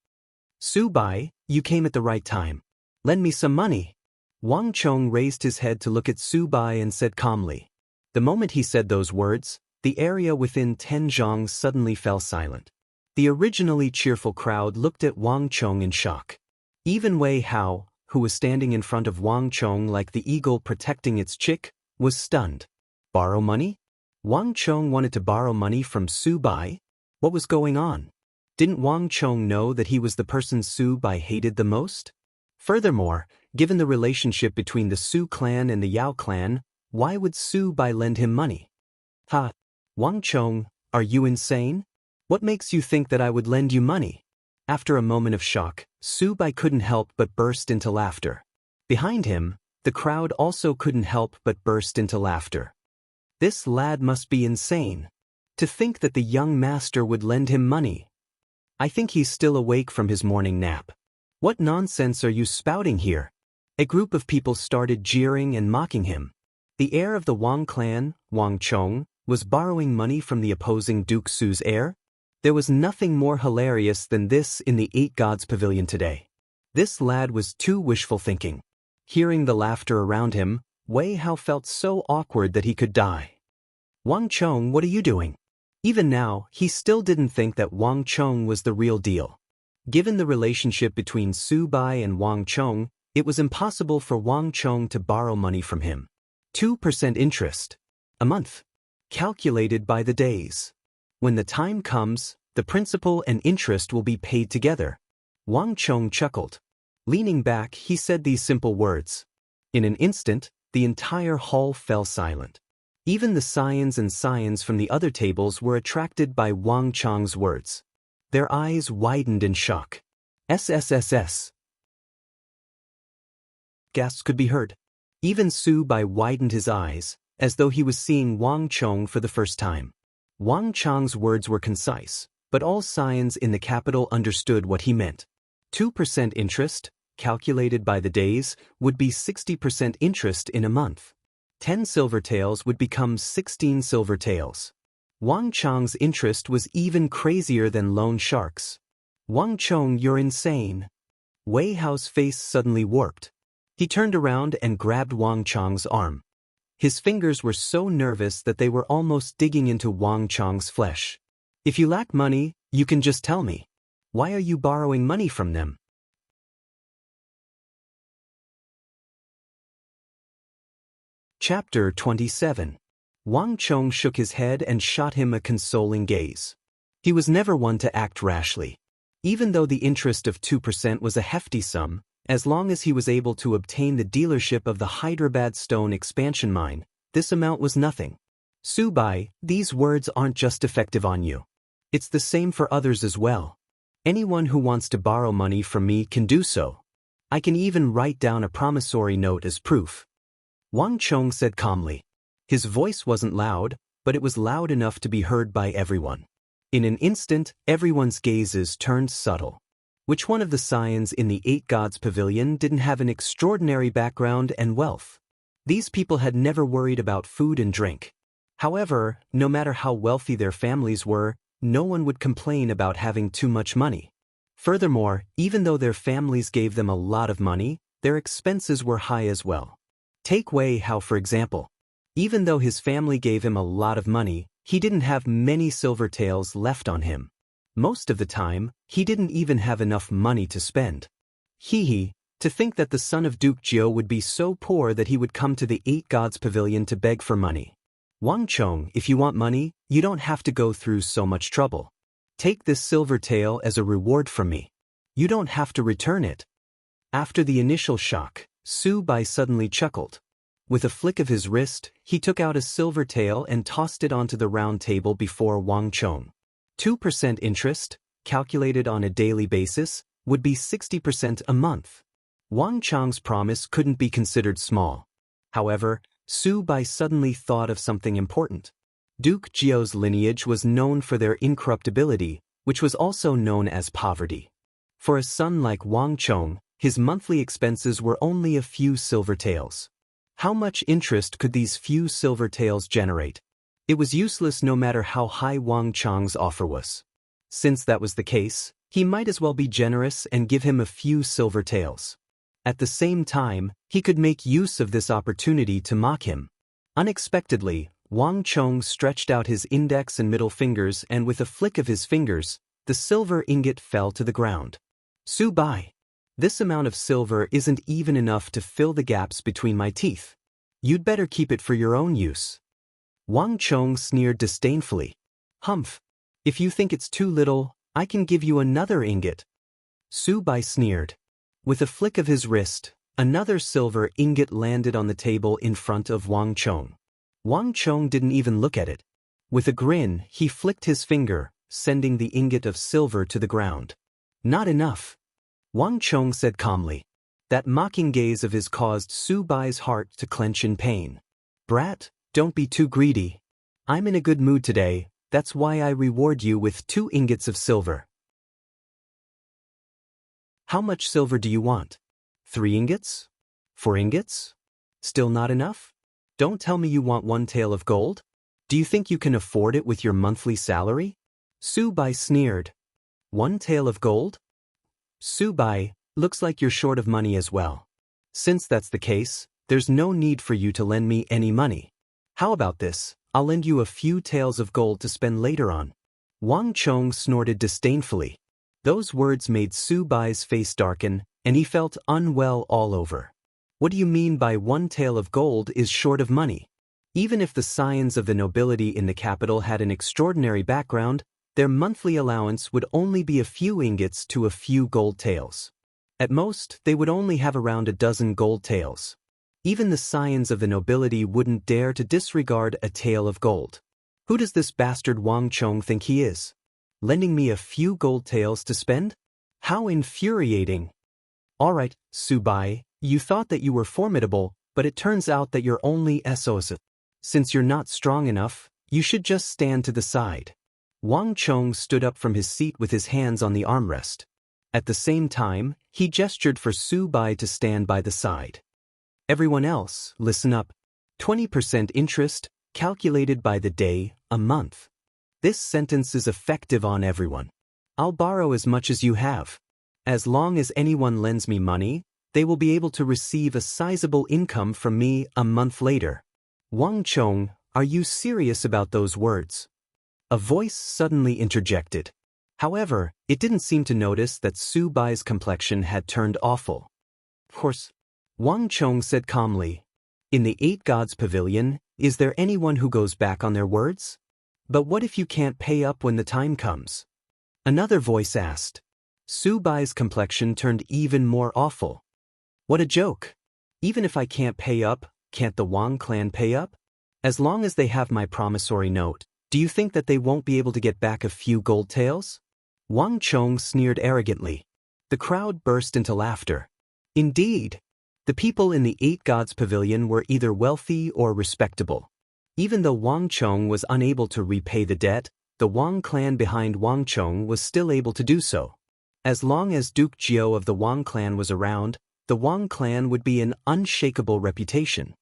"Su Bai, you came at the right time. Lend me some money." Wang Chong raised his head to look at Su Bai and said calmly. The moment he said those words, the area within 10 zhang suddenly fell silent. The originally cheerful crowd looked at Wang Chong in shock. Even Wei Hao, who was standing in front of Wang Chong like the eagle protecting its chick, was stunned. Borrow money? Wang Chong wanted to borrow money from Su Bai? What was going on? Didn't Wang Chong know that he was the person Su Bai hated the most? Furthermore, given the relationship between the Su clan and the Yao clan, why would Su Bai lend him money? Ha! Wang Chong, are you insane? What makes you think that I would lend you money? After a moment of shock, Su Bai couldn't help but burst into laughter. Behind him, the crowd also couldn't help but burst into laughter. This lad must be insane. To think that the young master would lend him money. I think he's still awake from his morning nap. What nonsense are you spouting here? A group of people started jeering and mocking him. The heir of the Wang clan, Wang Chong, was borrowing money from the opposing Duke Su's heir? There was nothing more hilarious than this in the Eight Gods Pavilion today. This lad was too wishful thinking. Hearing the laughter around him, Wei Hao felt so awkward that he could die. "Wang Chong, what are you doing?" Even now, he still didn't think that Wang Chong was the real deal. Given the relationship between Su Bai and Wang Chong, it was impossible for Wang Chong to borrow money from him. 2% interest. A month. Calculated by the days. When the time comes, the principal and interest will be paid together. Wang Chong chuckled. Leaning back, he said these simple words. In an instant, the entire hall fell silent. Even the scions from the other tables were attracted by Wang Chong's words. Their eyes widened in shock. SSSS. Gasps could be heard. Even Su Bai widened his eyes, as though he was seeing Wang Chong for the first time. Wang Chong's words were concise, but all scions in the capital understood what he meant. 2% interest, calculated by the days, would be 60% interest in a month. 10 silver taels would become 16 silver taels. Wang Chong's interest was even crazier than loan sharks. "Wang Chong, you're insane." Wei Hao's face suddenly warped. He turned around and grabbed Wang Chong's arm. His fingers were so nervous that they were almost digging into Wang Chong's flesh. "If you lack money, you can just tell me. Why are you borrowing money from them?" Chapter 27. Wang Chong shook his head and shot him a consoling gaze. He was never one to act rashly. Even though the interest of 2% was a hefty sum, as long as he was able to obtain the dealership of the Hyderabad Stone expansion mine, this amount was nothing. "Su Bai, these words aren't just effective on you. It's the same for others as well. Anyone who wants to borrow money from me can do so. I can even write down a promissory note as proof." Wang Chong said calmly. His voice wasn't loud, but it was loud enough to be heard by everyone. In an instant, everyone's gazes turned subtle. Which one of the scions in the 8 Gods Pavilion didn't have an extraordinary background and wealth? These people had never worried about food and drink. However, no matter how wealthy their families were, no one would complain about having too much money. Furthermore, even though their families gave them a lot of money, their expenses were high as well. Take Wei Hao for example. Even though his family gave him a lot of money, he didn't have many silver taels left on him. Most of the time, he didn't even have enough money to spend. To think that the son of Duke Jiu would be so poor that he would come to the 8 Gods Pavilion to beg for money. Wang Chong, if you want money, you don't have to go through so much trouble. Take this silver tael as a reward from me. You don't have to return it. After the initial shock, Su Bai suddenly chuckled. With a flick of his wrist, he took out a silver tael and tossed it onto the round table before Wang Chong. 2% interest, calculated on a daily basis, would be 60% a month. Wang Chong's promise couldn't be considered small. However, Su Bai suddenly thought of something important. Duke Jiu's lineage was known for their incorruptibility, which was also known as poverty. For a son like Wang Chong, his monthly expenses were only a few silver taels. How much interest could these few silver taels generate? It was useless no matter how high Wang Chong's offer was. Since that was the case, he might as well be generous and give him a few silver taels. At the same time, he could make use of this opportunity to mock him. Unexpectedly, Wang Chong stretched out his index and middle fingers, and with a flick of his fingers, the silver ingot fell to the ground. Su Bai, this amount of silver isn't even enough to fill the gaps between my teeth. You'd better keep it for your own use. Wang Chong sneered disdainfully. Humph. If you think it's too little, I can give you another ingot. Su Bai sneered. With a flick of his wrist, another silver ingot landed on the table in front of Wang Chong. Wang Chong didn't even look at it. With a grin, he flicked his finger, sending the ingot of silver to the ground. Not enough. Wang Chong said calmly. That mocking gaze of his caused Su Bai's heart to clench in pain. Brat, don't be too greedy. I'm in a good mood today, that's why I reward you with 2 ingots of silver. How much silver do you want? 3 ingots? 4 ingots? Still not enough? Don't tell me you want 1 tael of gold? Do you think you can afford it with your monthly salary? Su Bai sneered. 1 tael of gold? Su Bai, looks like you're short of money as well. Since that's the case, there's no need for you to lend me any money. How about this? I'll lend you a few taels of gold to spend later on. Wang Chong snorted disdainfully. Those words made Su Bai's face darken, and he felt unwell all over. What do you mean by 1 tael of gold is short of money? Even if the scions of the nobility in the capital had an extraordinary background, their monthly allowance would only be a few ingots to a few gold taels. At most, they would only have around a dozen gold taels. Even the scions of the nobility wouldn't dare to disregard a tael of gold. Who does this bastard Wang Chong think he is? Lending me a few gold taels to spend? How infuriating! All right, Su Bai, you thought that you were formidable, but it turns out that you're only SOS. Since you're not strong enough, you should just stand to the side. Wang Chong stood up from his seat with his hands on the armrest. At the same time, he gestured for Su Bai to stand by the side. Everyone else, listen up. 20% interest, calculated by the day, a month. This sentence is effective on everyone. I'll borrow as much as you have. As long as anyone lends me money, they will be able to receive a sizable income from me a month later. Wang Chong, are you serious about those words? A voice suddenly interjected. However, it didn't seem to notice that Su Bai's complexion had turned awful. Of course, Wang Chong said calmly. In the 8 Gods Pavilion, is there anyone who goes back on their words? But what if you can't pay up when the time comes? Another voice asked. Su Bai's complexion turned even more awful. What a joke. Even if I can't pay up, can't the Wang clan pay up? As long as they have my promissory note, do you think that they won't be able to get back a few gold taels? Wang Chong sneered arrogantly. The crowd burst into laughter. Indeed, the people in the 8 Gods Pavilion were either wealthy or respectable. Even though Wang Chong was unable to repay the debt, the Wang clan behind Wang Chong was still able to do so. As long as Duke Jiao of the Wang clan was around, the Wang clan would be an unshakable reputation.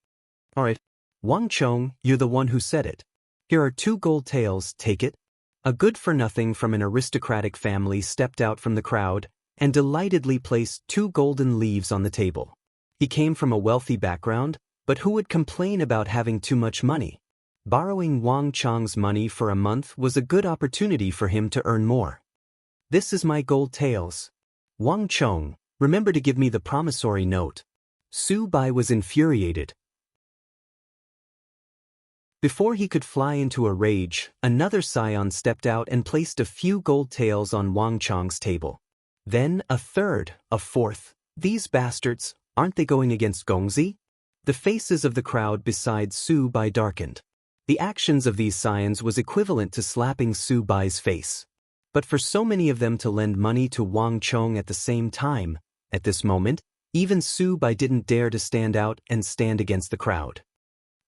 Alright, Wang Chong, you're the one who said it. Here are 2 gold taels, take it. A good-for-nothing from an aristocratic family stepped out from the crowd and delightedly placed 2 golden leaves on the table. He came from a wealthy background, but who would complain about having too much money? Borrowing Wang Chong's money for a month was a good opportunity for him to earn more. This is my gold taels. Wang Chong, remember to give me the promissory note. Su Bai was infuriated. Before he could fly into a rage, another scion stepped out and placed a few gold taels on Wang Chong's table. Then a third, a fourth. These bastards, aren't they going against Gongzi? The faces of the crowd beside Su Bai darkened. The actions of these scions was equivalent to slapping Su Bai's face. But for so many of them to lend money to Wang Chong at the same time, at this moment, even Su Bai didn't dare to stand out and stand against the crowd.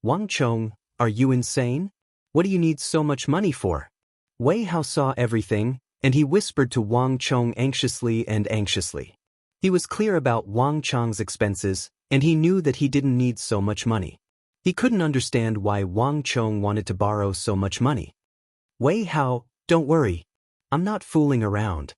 Wang Chong, are you insane? What do you need so much money for? Wei Hao saw everything, and he whispered to Wang Chong anxiously. He was clear about Wang Chong's expenses, and he knew that he didn't need so much money. He couldn't understand why Wang Chong wanted to borrow so much money. Wei Hao, don't worry. I'm not fooling around.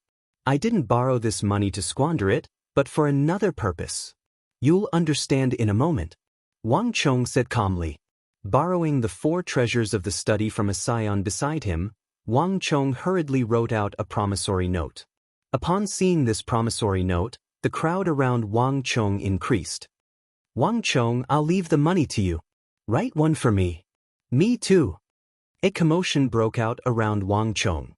I didn't borrow this money to squander it, but for another purpose. You'll understand in a moment. Wang Chong said calmly. Borrowing the 4 treasures of the study from a scion beside him, Wang Chong hurriedly wrote out a promissory note. Upon seeing this promissory note, the crowd around Wang Chong increased. Wang Chong, I'll leave the money to you. Write one for me. Me too. A commotion broke out around Wang Chong.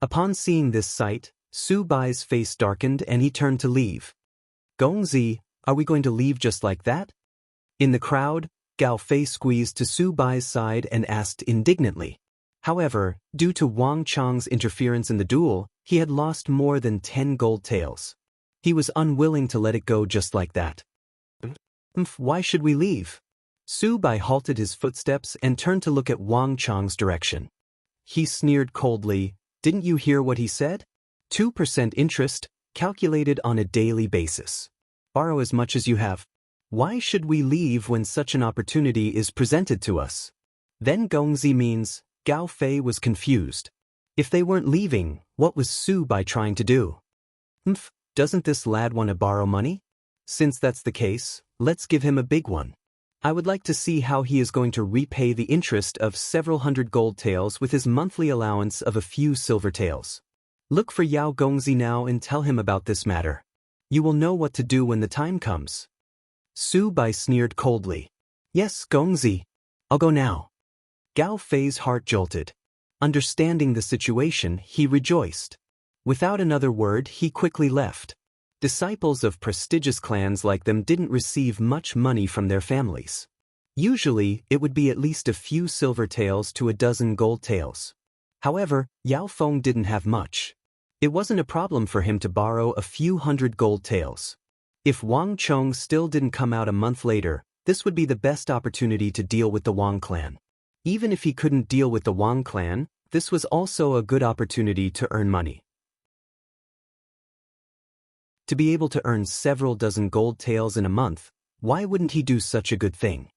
Upon seeing this sight, Su Bai's face darkened and he turned to leave. Gongzi, are we going to leave just like that? In the crowd, Gao Fei squeezed to Su Bai's side and asked indignantly. However, due to Wang Chong's interference in the duel, he had lost more than 10 gold taels. He was unwilling to let it go just like that. Why should we leave? Su Bai halted his footsteps and turned to look at Wang Chong's direction. He sneered coldly. Didn't you hear what he said? 2% interest, calculated on a daily basis. Borrow as much as you have. Why should we leave when such an opportunity is presented to us? Then Gongzi means, Gao Fei was confused. If they weren't leaving, what was Su Bai trying to do? Doesn't this lad want to borrow money? Since that's the case, let's give him a big one. I would like to see how he is going to repay the interest of several hundred gold taels with his monthly allowance of a few silver taels. Look for Yao Gongzi now and tell him about this matter. You will know what to do when the time comes. Su Bai sneered coldly. Yes, Gongzi. I'll go now. Gao Fei's heart jolted. Understanding the situation, he rejoiced. Without another word, he quickly left. Disciples of prestigious clans like them didn't receive much money from their families. Usually, it would be at least a few silver taels to a dozen gold taels. However, Yao Feng didn't have much. It wasn't a problem for him to borrow a few hundred gold taels. If Wang Chong still didn't come out a month later, this would be the best opportunity to deal with the Wang clan. Even if he couldn't deal with the Wang clan, this was also a good opportunity to earn money. To be able to earn several dozen gold taels in a month, why wouldn't he do such a good thing?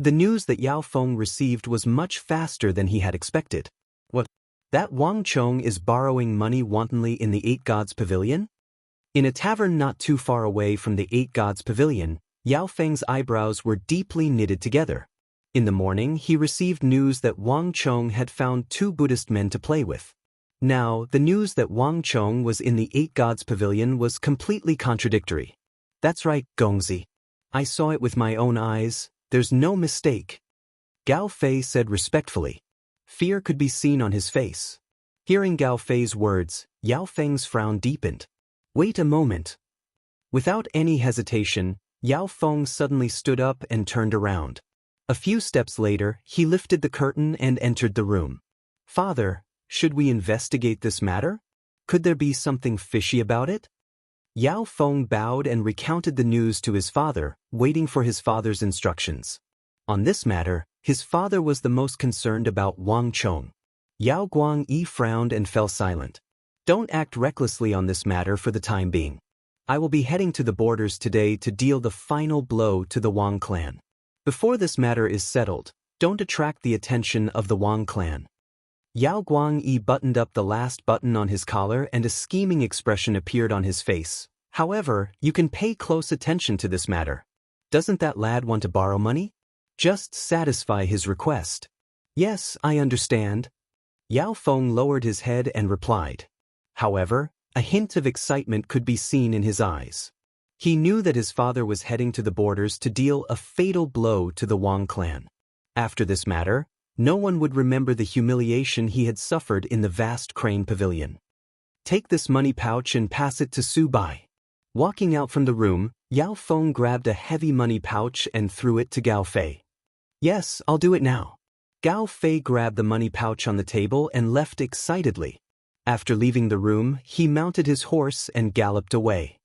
The news that Yao Feng received was much faster than he had expected. What? That Wang Chong is borrowing money wantonly in the 8 Gods Pavilion? In a tavern not too far away from the 8 Gods Pavilion, Yao Feng's eyebrows were deeply knitted together. In the morning, he received news that Wang Chong had found 2 Buddhist men to play with. Now, the news that Wang Chong was in the 8 Gods Pavilion was completely contradictory. That's right, Gongzi. I saw it with my own eyes, there's no mistake. Gao Fei said respectfully. Fear could be seen on his face. Hearing Gao Fei's words, Yao Feng's frown deepened. Wait a moment. Without any hesitation, Yao Feng suddenly stood up and turned around. A few steps later, he lifted the curtain and entered the room. Father, should we investigate this matter? Could there be something fishy about it? Yao Feng bowed and recounted the news to his father, waiting for his father's instructions. On this matter, his father was the most concerned about Wang Chong. Yao Guangyi frowned and fell silent. Don't act recklessly on this matter for the time being. I will be heading to the borders today to deal the final blow to the Wang clan. Before this matter is settled, don't attract the attention of the Wang clan. Yao Guangyi buttoned up the last button on his collar and a scheming expression appeared on his face. However, you can pay close attention to this matter. Doesn't that lad want to borrow money? Just satisfy his request. Yes, I understand. Yao Feng lowered his head and replied. However, a hint of excitement could be seen in his eyes. He knew that his father was heading to the borders to deal a fatal blow to the Wang clan. After this matter, no one would remember the humiliation he had suffered in the vast crane pavilion. Take this money pouch and pass it to Su Bai. Walking out from the room, Yao Feng grabbed a heavy money pouch and threw it to Gao Fei. Yes, I'll do it now. Gao Fei grabbed the money pouch on the table and left excitedly. After leaving the room, he mounted his horse and galloped away.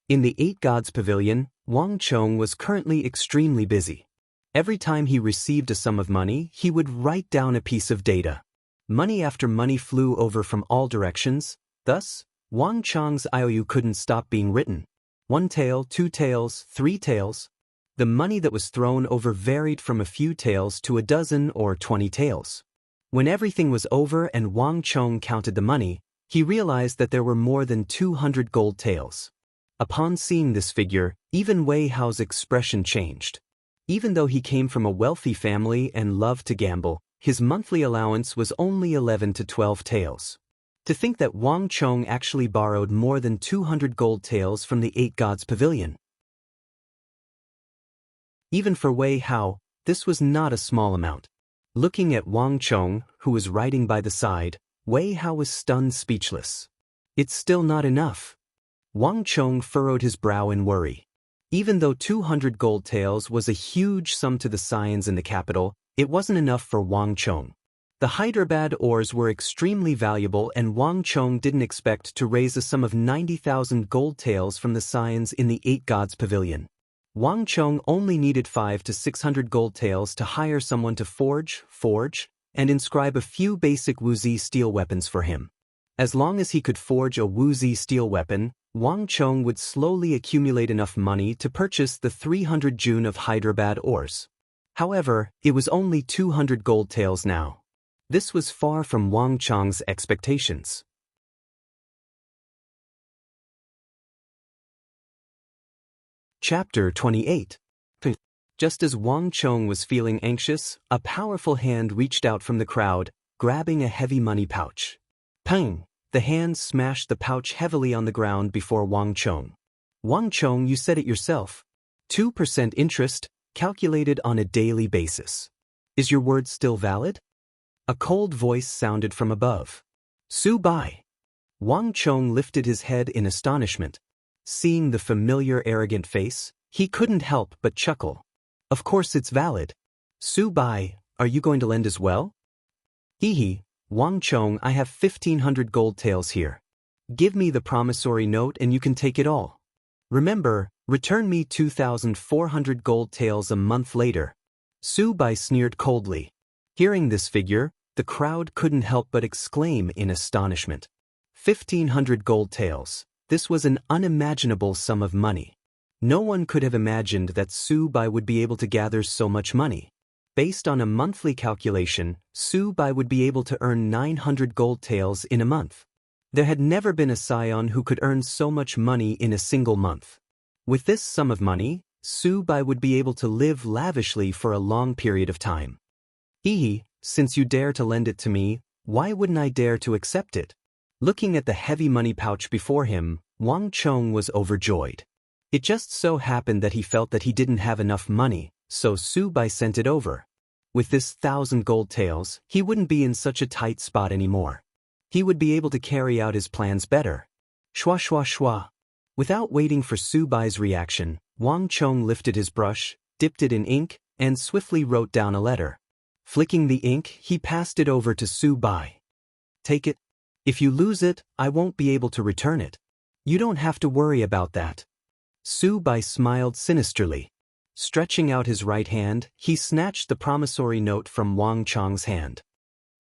In the Eight Gods Pavilion, Wang Chong was currently extremely busy. Every time he received a sum of money, he would write down a piece of data. Money after money flew over from all directions, thus, Wang Chong's IOU couldn't stop being written. 1 tael, 2 taels, 3 taels. The money that was thrown over varied from a few taels to a dozen or 20 taels. When everything was over and Wang Chong counted the money, he realized that there were more than 200 gold taels. Upon seeing this figure, even Wei Hao's expression changed. Even though he came from a wealthy family and loved to gamble, his monthly allowance was only 11 to 12 taels. To think that Wang Chong actually borrowed more than 200 gold taels from the Eight Gods Pavilion. Even for Wei Hao, this was not a small amount. Looking at Wang Chong, who was riding by the side, Wei Hao was stunned speechless. It's still not enough. Wang Chong furrowed his brow in worry. Even though 200 gold taels was a huge sum to the scions in the capital, it wasn't enough for Wang Chong. The Hyderabad ores were extremely valuable and Wang Chong didn't expect to raise a sum of 90,000 gold taels from the scions in the Eight Gods Pavilion. Wang Chong only needed 500 to 600 gold taels to hire someone to forge, and inscribe a few basic Wuxia steel weapons for him. As long as he could forge a Wuxia steel weapon, Wang Chong would slowly accumulate enough money to purchase the 300 jun of Hyderabad ores. However, it was only 200 gold taels now. This was far from Wang Chong's expectations. Chapter 28. Just as Wang Chong was feeling anxious, a powerful hand reached out from the crowd, grabbing a heavy money pouch. Pang! The hand smashed the pouch heavily on the ground before Wang Chong. Wang Chong, you said it yourself. 2% interest, calculated on a daily basis. Is your word still valid? A cold voice sounded from above. Su Bai. Wang Chong lifted his head in astonishment. Seeing the familiar arrogant face, he couldn't help but chuckle. Of course it's valid. Su Bai, are you going to lend as well? Hee, Wang Chong, I have 1,500 gold taels here. Give me the promissory note and you can take it all. Remember, return me 2,400 gold taels a month later. Su Bai sneered coldly. Hearing this figure, the crowd couldn't help but exclaim in astonishment. 1,500 gold taels. This was an unimaginable sum of money. No one could have imagined that Su Bai would be able to gather so much money. Based on a monthly calculation, Su Bai would be able to earn 900 gold taels in a month. There had never been a scion who could earn so much money in a single month. With this sum of money, Su Bai would be able to live lavishly for a long period of time. Since you dare to lend it to me, why wouldn't I dare to accept it? Looking at the heavy money pouch before him, Wang Chong was overjoyed. It just so happened that he felt that he didn't have enough money, so Su Bai sent it over. With this 1,000 gold taels, he wouldn't be in such a tight spot anymore. He would be able to carry out his plans better. Shwa shwa shwa. Without waiting for Su Bai's reaction, Wang Chong lifted his brush, dipped it in ink, and swiftly wrote down a letter. Flicking the ink, he passed it over to Su Bai. Take it. If you lose it, I won't be able to return it. You don't have to worry about that. Su Bai smiled sinisterly. Stretching out his right hand, he snatched the promissory note from Wang Chong's hand.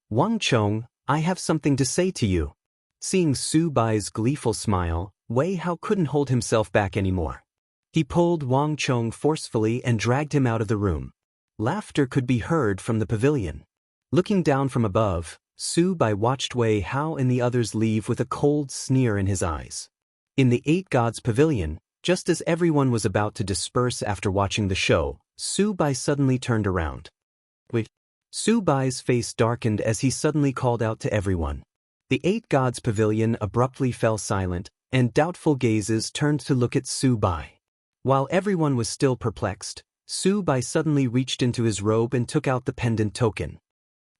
Wang Chong, I have something to say to you. Seeing Su Bai's gleeful smile, Wei Hao couldn't hold himself back anymore. He pulled Wang Chong forcefully and dragged him out of the room. Laughter could be heard from the pavilion. Looking down from above, Su Bai watched Wei Hao and the others leave with a cold sneer in his eyes. In the Eight Gods Pavilion, just as everyone was about to disperse after watching the show, Su Bai suddenly turned around. Wait. Su Bai's face darkened as he suddenly called out to everyone. The Eight Gods Pavilion abruptly fell silent, and doubtful gazes turned to look at Su Bai. While everyone was still perplexed, Su Bai suddenly reached into his robe and took out the pendant token.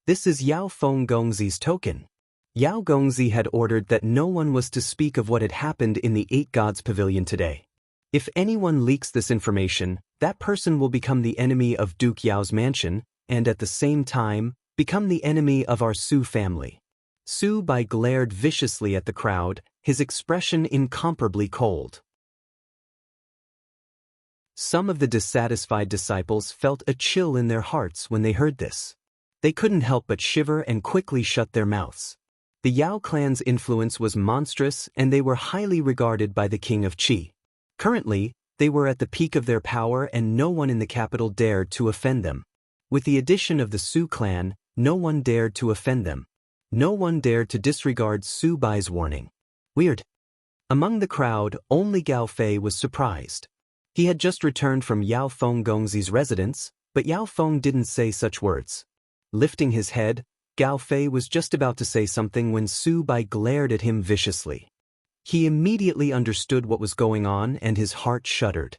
This is Yao Feng Gongzi's token. Yao Gongzi had ordered that no one was to speak of what had happened in the Eight Gods Pavilion today. If anyone leaks this information, that person will become the enemy of Duke Yao's mansion, and at the same time, become the enemy of our Su family. Su Bai glared viciously at the crowd, his expression incomparably cold. Some of the dissatisfied disciples felt a chill in their hearts when they heard this. They couldn't help but shiver and quickly shut their mouths. The Yao clan's influence was monstrous and they were highly regarded by the king of Qi. Currently, they were at the peak of their power and no one in the capital dared to offend them. With the addition of the Su clan, no one dared to offend them. No one dared to disregard Su Bai's warning. Weird. Among the crowd, only Gao Fei was surprised. He had just returned from Yao Feng Gongzi's residence, but Yao Feng didn't say such words. Lifting his head, Gao Fei was just about to say something when Su Bai glared at him viciously. He immediately understood what was going on and his heart shuddered.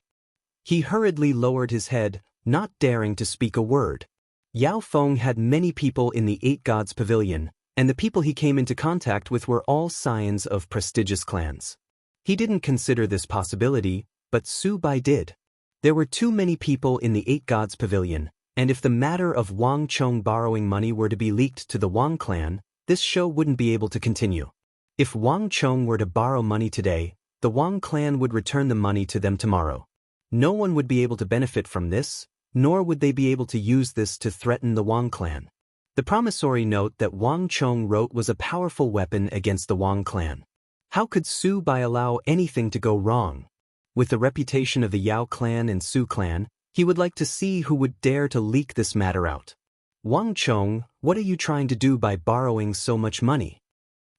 He hurriedly lowered his head, not daring to speak a word. Yao Feng had many people in the Eight Gods Pavilion, and the people he came into contact with were all scions of prestigious clans. He didn't consider this possibility, but Su Bai did. There were too many people in the Eight Gods Pavilion, and if the matter of Wang Chong borrowing money were to be leaked to the Wang clan, this show wouldn't be able to continue. If Wang Chong were to borrow money today, the Wang clan would return the money to them tomorrow. No one would be able to benefit from this, nor would they be able to use this to threaten the Wang clan. The promissory note that Wang Chong wrote was a powerful weapon against the Wang clan. How could Su Bai allow anything to go wrong? With the reputation of the Yao clan and Su clan, he would like to see who would dare to leak this matter out. Wang Chong, what are you trying to do by borrowing so much money?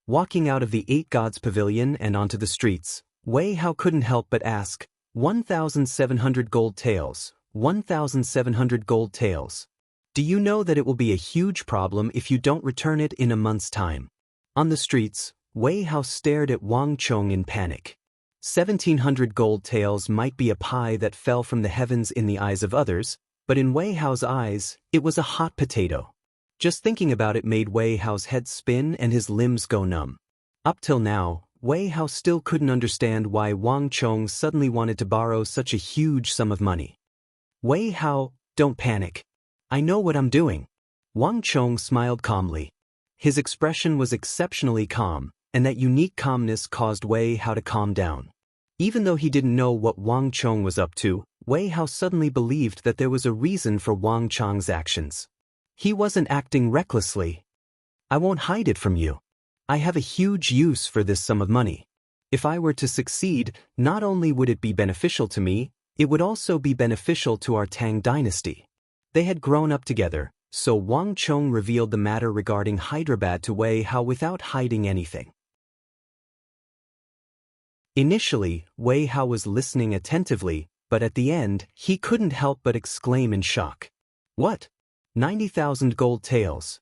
Walking out of the Eight Gods Pavilion and onto the streets, Wei Hao couldn't help but ask, 1,700 gold taels, 1,700 gold taels. Do you know that it will be a huge problem if you don't return it in a month's time? On the streets, Wei Hao stared at Wang Chong in panic. 1,700 gold taels might be a pie that fell from the heavens in the eyes of others, but in Wei Hao's eyes, it was a hot potato. Just thinking about it made Wei Hao's head spin and his limbs go numb. Up till now, Wei Hao still couldn't understand why Wang Chong suddenly wanted to borrow such a huge sum of money. Wei Hao, don't panic. I know what I'm doing. Wang Chong smiled calmly. His expression was exceptionally calm, and that unique calmness caused Wei Hao to calm down. Even though he didn't know what Wang Chong was up to, Wei Hao suddenly believed that there was a reason for Wang Chong's actions. He wasn't acting recklessly. I won't hide it from you. I have a huge use for this sum of money. If I were to succeed, not only would it be beneficial to me, it would also be beneficial to our Tang dynasty. They had grown up together, so Wang Chong revealed the matter regarding Hyderabad to Wei Hao without hiding anything. Initially, Wei Hao was listening attentively, but at the end, he couldn't help but exclaim in shock. What? 90,000 gold taels.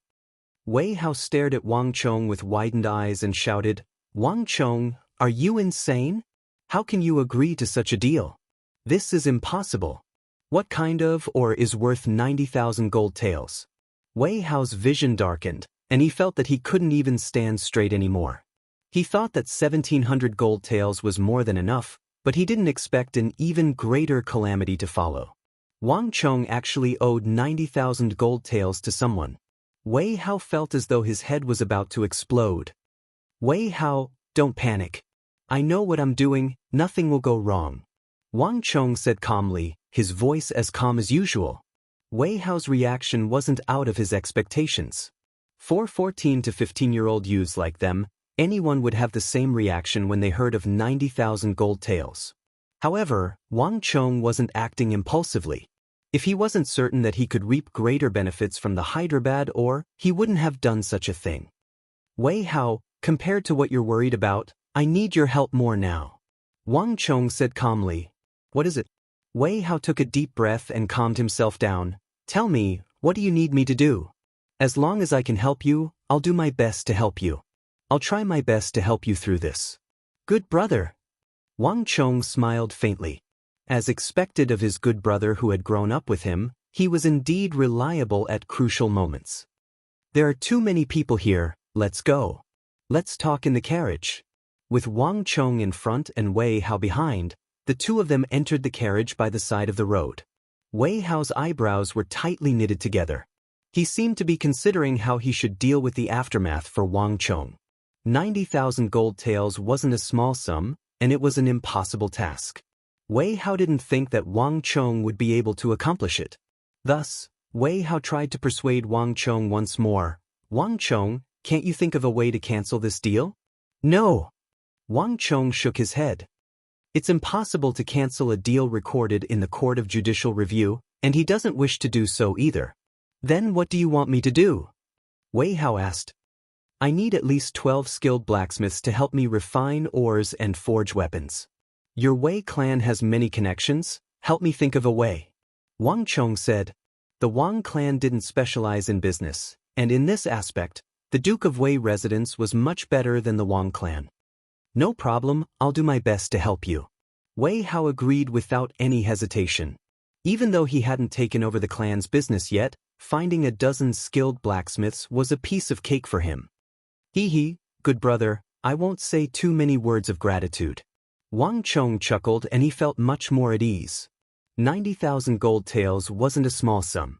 Wei Hao stared at Wang Chong with widened eyes and shouted, Wang Chong, are you insane? How can you agree to such a deal? This is impossible. What kind of or is worth 90,000 gold taels? Wei Hao's vision darkened, and he felt that he couldn't even stand straight anymore. He thought that 1,700 gold taels was more than enough, but he didn't expect an even greater calamity to follow. Wang Chong actually owed 90,000 gold taels to someone. Wei Hao felt as though his head was about to explode. Wei Hao, don't panic. I know what I'm doing, nothing will go wrong. Wang Chong said calmly, his voice as calm as usual. Wei Hao's reaction wasn't out of his expectations. For 14 to 15-year-old youths like them, anyone would have the same reaction when they heard of 90,000 gold taels. However, Wang Chong wasn't acting impulsively. If he wasn't certain that he could reap greater benefits from the Hyderabad ore, he wouldn't have done such a thing. Wei Hao, compared to what you're worried about, I need your help more now. Wang Chong said calmly. What is it? Wei Hao took a deep breath and calmed himself down. Tell me, what do you need me to do? As long as I can help you, I'll do my best to help you. I'll try my best to help you through this. Good brother. Wang Chong smiled faintly. As expected of his good brother who had grown up with him, he was indeed reliable at crucial moments. There are too many people here, let's go. Let's talk in the carriage. With Wang Chong in front and Wei Hao behind, the two of them entered the carriage by the side of the road. Wei Hao's eyebrows were tightly knitted together. He seemed to be considering how he should deal with the aftermath for Wang Chong. 90,000 gold taels wasn't a small sum, and it was an impossible task. Wei Hao didn't think that Wang Chong would be able to accomplish it. Thus, Wei Hao tried to persuade Wang Chong once more. Wang Chong, can't you think of a way to cancel this deal? No. Wang Chong shook his head. It's impossible to cancel a deal recorded in the Court of Judicial Review, and he doesn't wish to do so either. Then what do you want me to do? Wei Hao asked. I need at least 12 skilled blacksmiths to help me refine ores and forge weapons. Your Wei clan has many connections, help me think of a way. Wang Chong said. The Wang clan didn't specialize in business, and in this aspect, the Duke of Wei residence was much better than the Wang clan. No problem, I'll do my best to help you. Wei Hao agreed without any hesitation. Even though he hadn't taken over the clan's business yet, finding a dozen skilled blacksmiths was a piece of cake for him. Hee, good brother, I won't say too many words of gratitude. Wang Chong chuckled and he felt much more at ease. 90,000 gold taels wasn't a small sum.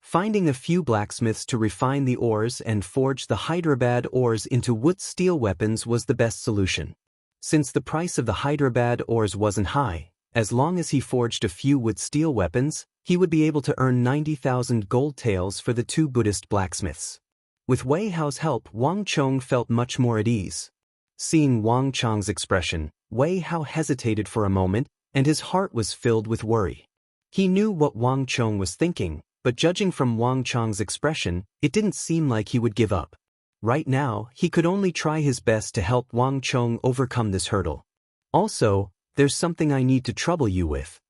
Finding a few blacksmiths to refine the ores and forge the Hyderabad ores into wood steel weapons was the best solution. Since the price of the Hyderabad ores wasn't high, as long as he forged a few wood steel weapons, he would be able to earn 90,000 gold taels for the two Buddhist blacksmiths. With Wei Hao's help, Wang Chong felt much more at ease. Seeing Wang Chong's expression, Wei Hao hesitated for a moment, and his heart was filled with worry. He knew what Wang Chong was thinking, but judging from Wang Chong's expression, it didn't seem like he would give up. Right now, he could only try his best to help Wang Chong overcome this hurdle. Also, there's something I need to trouble you with.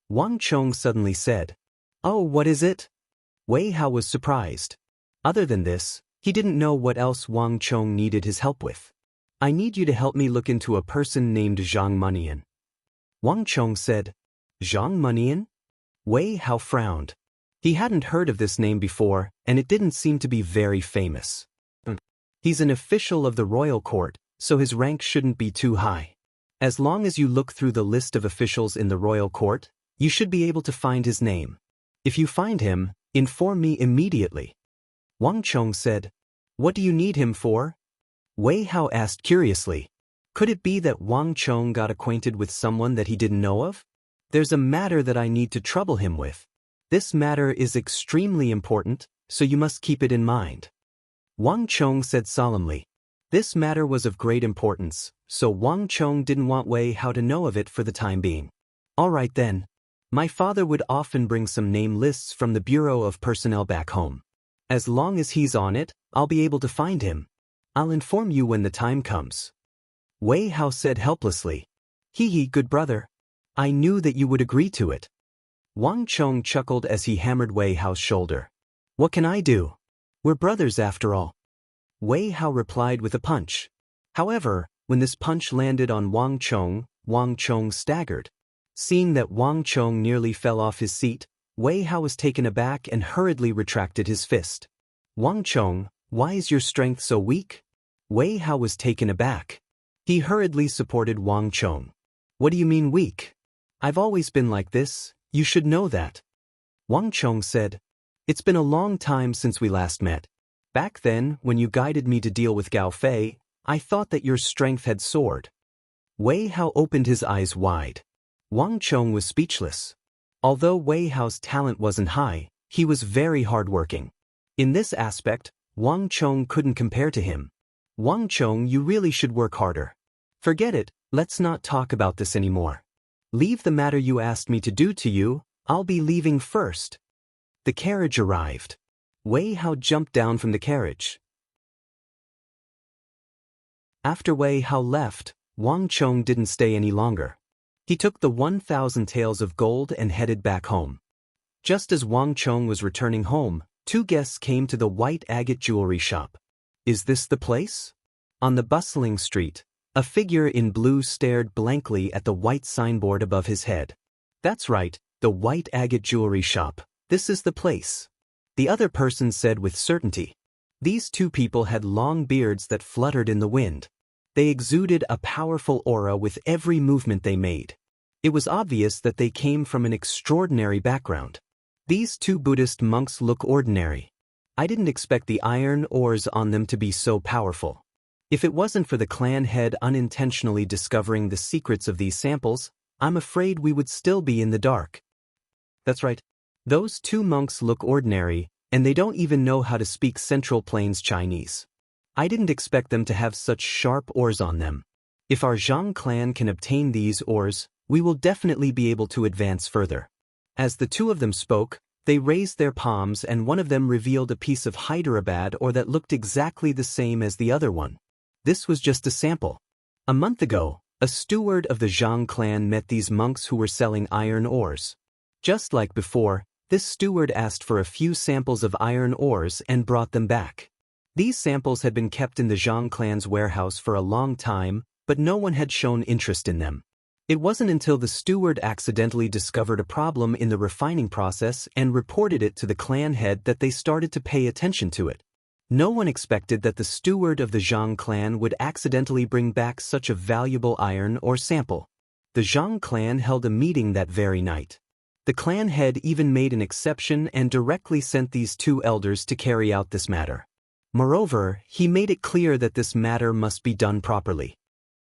Wang Chong suddenly said. Oh, what is it? Wei Hao was surprised. Other than this, he didn't know what else Wang Chong needed his help with. I need you to help me look into a person named Zhang Munian. Wang Chong said. Zhang Munian? Wei Hao frowned. He hadn't heard of this name before, and it didn't seem to be very famous. He's an official of the royal court, so his rank shouldn't be too high. As long as you look through the list of officials in the royal court, you should be able to find his name. If you find him, inform me immediately. Wang Chong said. What do you need him for? Wei Hao asked curiously. Could it be that Wang Chong got acquainted with someone that he didn't know of? There's a matter that I need to trouble him with. This matter is extremely important, so you must keep it in mind. Wang Chong said solemnly. This matter was of great importance, so Wang Chong didn't want Wei Hao to know of it for the time being. All right then. My father would often bring some name lists from the Bureau of Personnel back home. As long as he's on it, I'll be able to find him. I'll inform you when the time comes. Wei Hao said helplessly. Hee, good brother. I knew that you would agree to it. Wang Chong chuckled as he hammered Wei Hao's shoulder. What can I do? We're brothers after all. Wei Hao replied with a punch. However, when this punch landed on Wang Chong staggered. Seeing that Wang Chong nearly fell off his seat, Wei Hao was taken aback and hurriedly retracted his fist. Wang Chong, why is your strength so weak? Wei Hao was taken aback. He hurriedly supported Wang Chong. What do you mean weak? I've always been like this, you should know that. Wang Chong said. It's been a long time since we last met. Back then, when you guided me to deal with Gao Fei, I thought that your strength had soared. Wei Hao opened his eyes wide. Wang Chong was speechless. Although Wei Hao's talent wasn't high, He was very hardworking. In this aspect, Wang Chong couldn't compare to him. Wang Chong, you really should work harder. Forget it, let's not talk about this anymore. Leave the matter you asked me to do to you, I'll be leaving first. The carriage arrived. Wei Hao jumped down from the carriage. After Wei Hao left, Wang Chong didn't stay any longer. He took the 1,000 taels of gold and headed back home. Just as Wang Chong was returning home, two guests came to the white agate jewelry shop. Is this the place? On the bustling street, a figure in blue stared blankly at the white signboard above his head. That's right, the white agate jewelry shop. This is the place. The other person said with certainty. These two people had long beards that fluttered in the wind. They exuded a powerful aura with every movement they made. It was obvious that they came from an extraordinary background. These two Buddhist monks look ordinary. I didn't expect the iron ores on them to be so powerful. If it wasn't for the clan head unintentionally discovering the secrets of these samples, I'm afraid we would still be in the dark. That's right. Those two monks look ordinary, and they don't even know how to speak Central Plains Chinese. I didn't expect them to have such sharp ores on them. If our Zhang clan can obtain these ores, we will definitely be able to advance further. As the two of them spoke, they raised their palms and one of them revealed a piece of Hyderabad ore that looked exactly the same as the other one. This was just a sample. A month ago, a steward of the Zhang clan met these monks who were selling iron ores. Just like before, this steward asked for a few samples of iron ores and brought them back. These samples had been kept in the Zhang clan's warehouse for a long time, but no one had shown interest in them. It wasn't until the steward accidentally discovered a problem in the refining process and reported it to the clan head that they started to pay attention to it. No one expected that the steward of the Zhang clan would accidentally bring back such a valuable iron ore sample. The Zhang clan held a meeting that very night. The clan head even made an exception and directly sent these two elders to carry out this matter. Moreover, he made it clear that this matter must be done properly.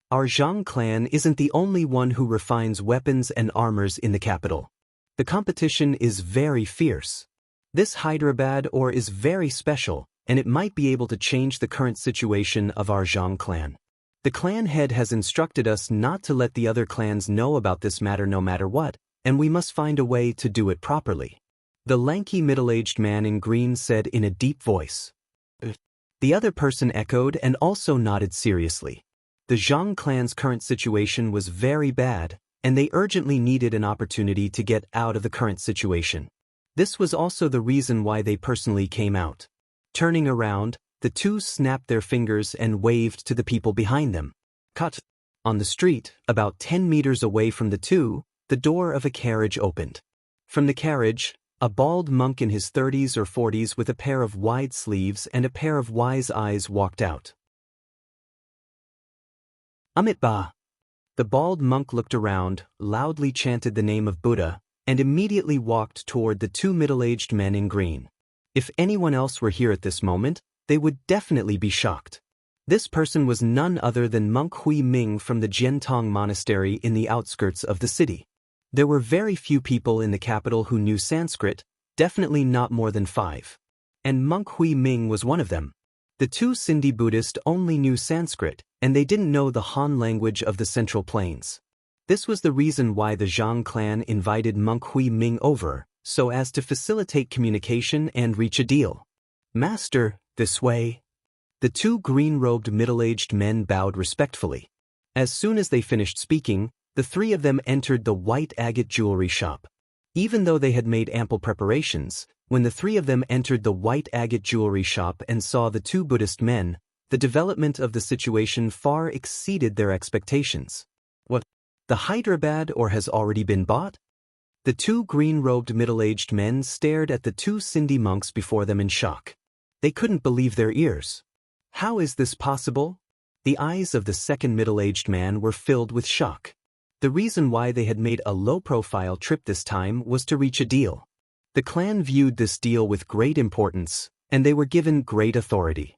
Our Zhang clan isn't the only one who refines weapons and armors in the capital. The competition is very fierce. This Hyderabad ore is very special, and it might be able to change the current situation of our Zhang clan. The clan head has instructed us not to let the other clans know about this matter no matter what, and we must find a way to do it properly. The lanky middle-aged man in green said in a deep voice. The other person echoed and also nodded seriously. The Zhang clan's current situation was very bad, and they urgently needed an opportunity to get out of the current situation. This was also the reason why they personally came out. Turning around, the two snapped their fingers and waved to the people behind them. Cut. On the street, about 10 meters away from the two, the door of a carriage opened. From the carriage, a bald monk in his 30s or 40s with a pair of wide sleeves and a pair of wise eyes walked out. Amitabha. The bald monk looked around, loudly chanted the name of Buddha, and immediately walked toward the two middle-aged men in green. If anyone else were here at this moment, they would definitely be shocked. This person was none other than Monk Hui Ming from the Jiantong Monastery in the outskirts of the city. There were very few people in the capital who knew Sanskrit, definitely not more than 5. And Monk Hui Ming was one of them. The two Sindhi Buddhists only knew Sanskrit, and they didn't know the Han language of the Central Plains. This was the reason why the Zhang clan invited Monk Hui Ming over, so as to facilitate communication and reach a deal. Master, this way. The two green-robed middle-aged men bowed respectfully. As soon as they finished speaking, the three of them entered the white agate jewelry shop. Even though they had made ample preparations, when the three of them entered the white agate jewelry shop and saw the two Buddhist men, the development of the situation far exceeded their expectations. What? The Hyderabad ore has already been bought? The two green-robed middle-aged men stared at the two Sindhi monks before them in shock. They couldn't believe their ears. How is this possible? The eyes of the second middle-aged man were filled with shock. The reason why they had made a low-profile trip this time was to reach a deal. The clan viewed this deal with great importance, and they were given great authority.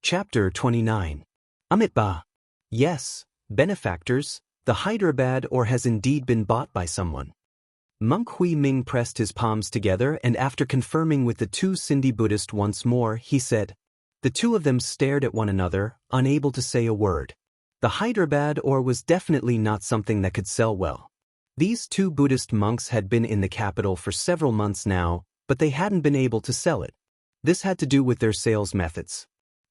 Chapter 29. Amitabha. Yes, benefactors, The Hyderabad ore has indeed been bought by someone. Monk Hui Ming pressed his palms together, and after confirming with the two Sindhi Buddhists once more, he said. The two of them stared at one another, unable to say a word. The Hyderabad ore was definitely not something that could sell well. These two Buddhist monks had been in the capital for several months now, but they hadn't been able to sell it. This had to do with their sales methods.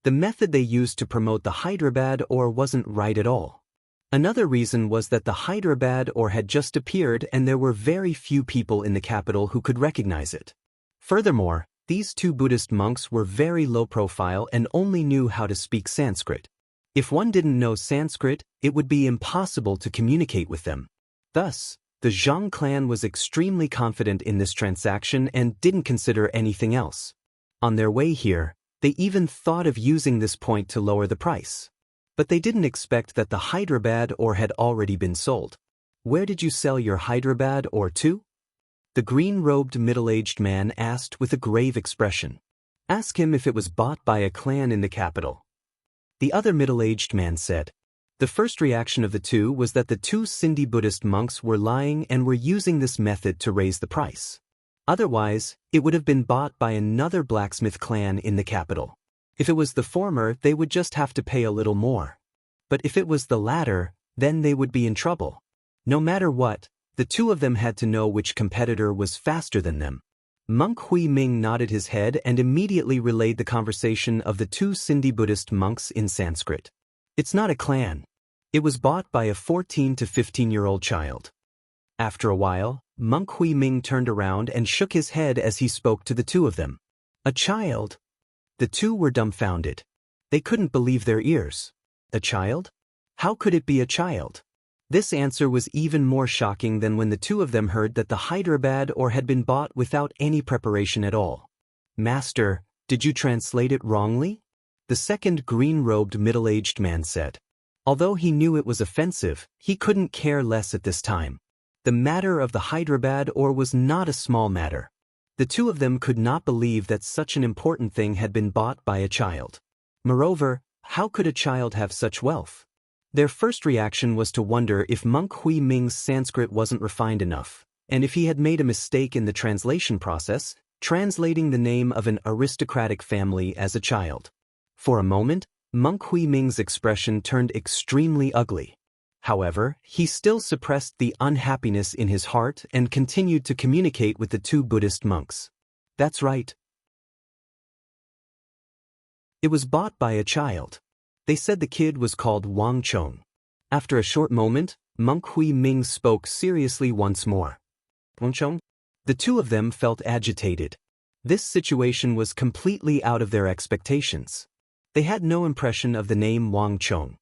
The method they used to promote the Hyderabad ore wasn't right at all. Another reason was that the Hyderabad ore had just appeared and there were very few people in the capital who could recognize it. Furthermore, these two Buddhist monks were very low profile and only knew how to speak Sanskrit. If one didn't know Sanskrit, it would be impossible to communicate with them. Thus, the Zhang clan was extremely confident in this transaction and didn't consider anything else. On their way here, they even thought of using this point to lower the price. But they didn't expect that the Hyderabad ore had already been sold. Where did you sell your Hyderabad ore to? The green-robed middle-aged man asked with a grave expression. Ask him if it was bought by a clan in the capital. The other middle-aged man said. The first reaction of the two was that the two Sindhi Buddhist monks were lying and were using this method to raise the price. Otherwise, it would have been bought by another blacksmith clan in the capital. If it was the former, they would just have to pay a little more. But if it was the latter, then they would be in trouble. No matter what, the two of them had to know which competitor was faster than them. Monk Hui Ming nodded his head and immediately relayed the conversation of the two Sindhi Buddhist monks in Sanskrit. It's not a clan. It was bought by a 14 to 15-year-old child. After a while, Monk Hui Ming turned around and shook his head as he spoke to the two of them. A child? The two were dumbfounded. They couldn't believe their ears. A child? How could it be a child? This answer was even more shocking than when the two of them heard that the Hyderabad ore had been bought without any preparation at all. Master, did you translate it wrongly? The second green-robed middle-aged man said. Although he knew it was offensive, he couldn't care less at this time. The matter of the Hyderabad ore was not a small matter. The two of them could not believe that such an important thing had been bought by a child. Moreover, how could a child have such wealth? Their first reaction was to wonder if Monk Hui Ming's Sanskrit wasn't refined enough, and if he had made a mistake in the translation process, translating the name of an aristocratic family as a child. For a moment, Monk Hui Ming's expression turned extremely ugly. However, he still suppressed the unhappiness in his heart and continued to communicate with the two Buddhist monks. That's right. It was bought by a child. They said the kid was called Wang Chong. After a short moment, Monk Hui Ming spoke seriously once more. Wang Chong? The two of them felt agitated. This situation was completely out of their expectations. They had no impression of the name Wang Chong.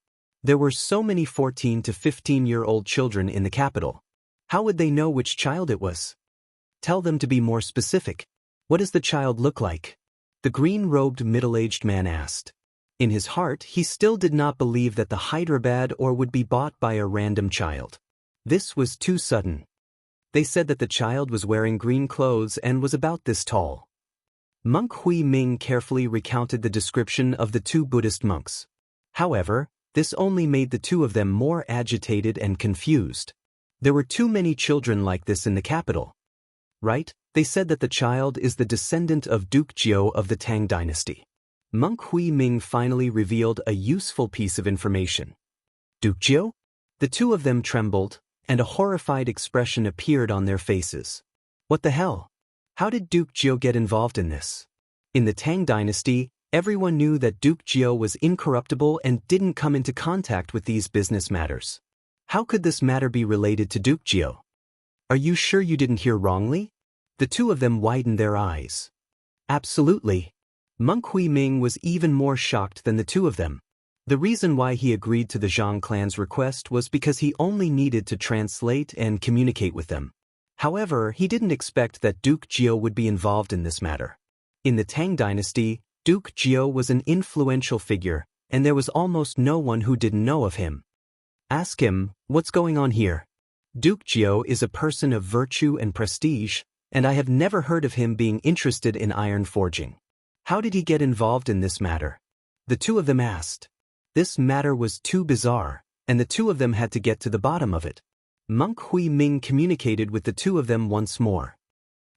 There were so many 14 to 15-year-old children in the capital. How would they know which child it was? Tell them to be more specific. What does the child look like? The green-robed middle-aged man asked. In his heart, he still did not believe that the Hyderabad ore would be bought by a random child. This was too sudden. They said that the child was wearing green clothes and was about this tall. Monk Hui Ming carefully recounted the description of the two Buddhist monks. However, this only made the two of them more agitated and confused. There were too many children like this in the capital. Right? They said that the child is the descendant of Duke Jiao of the Tang dynasty. Monk Hui Ming finally revealed a useful piece of information. Duke Jiao? The two of them trembled, and a horrified expression appeared on their faces. What the hell? How did Duke Jiao get involved in this? In the Tang dynasty, everyone knew that Duke Jiao was incorruptible and didn't come into contact with these business matters. How could this matter be related to Duke Jiao? Are you sure you didn't hear wrongly? The two of them widened their eyes. Absolutely. Monk Hui Ming was even more shocked than the two of them. The reason why he agreed to the Zhang clan's request was because he only needed to translate and communicate with them. However, he didn't expect that Duke Jiao would be involved in this matter. In the Tang dynasty, Duke Jiao was an influential figure, and there was almost no one who didn't know of him. Ask him, what's going on here? Duke Jiao is a person of virtue and prestige, and I have never heard of him being interested in iron forging. How did he get involved in this matter? The two of them asked. This matter was too bizarre. and the two of them had to get to the bottom of it. Monk Hui Ming communicated with the two of them once more.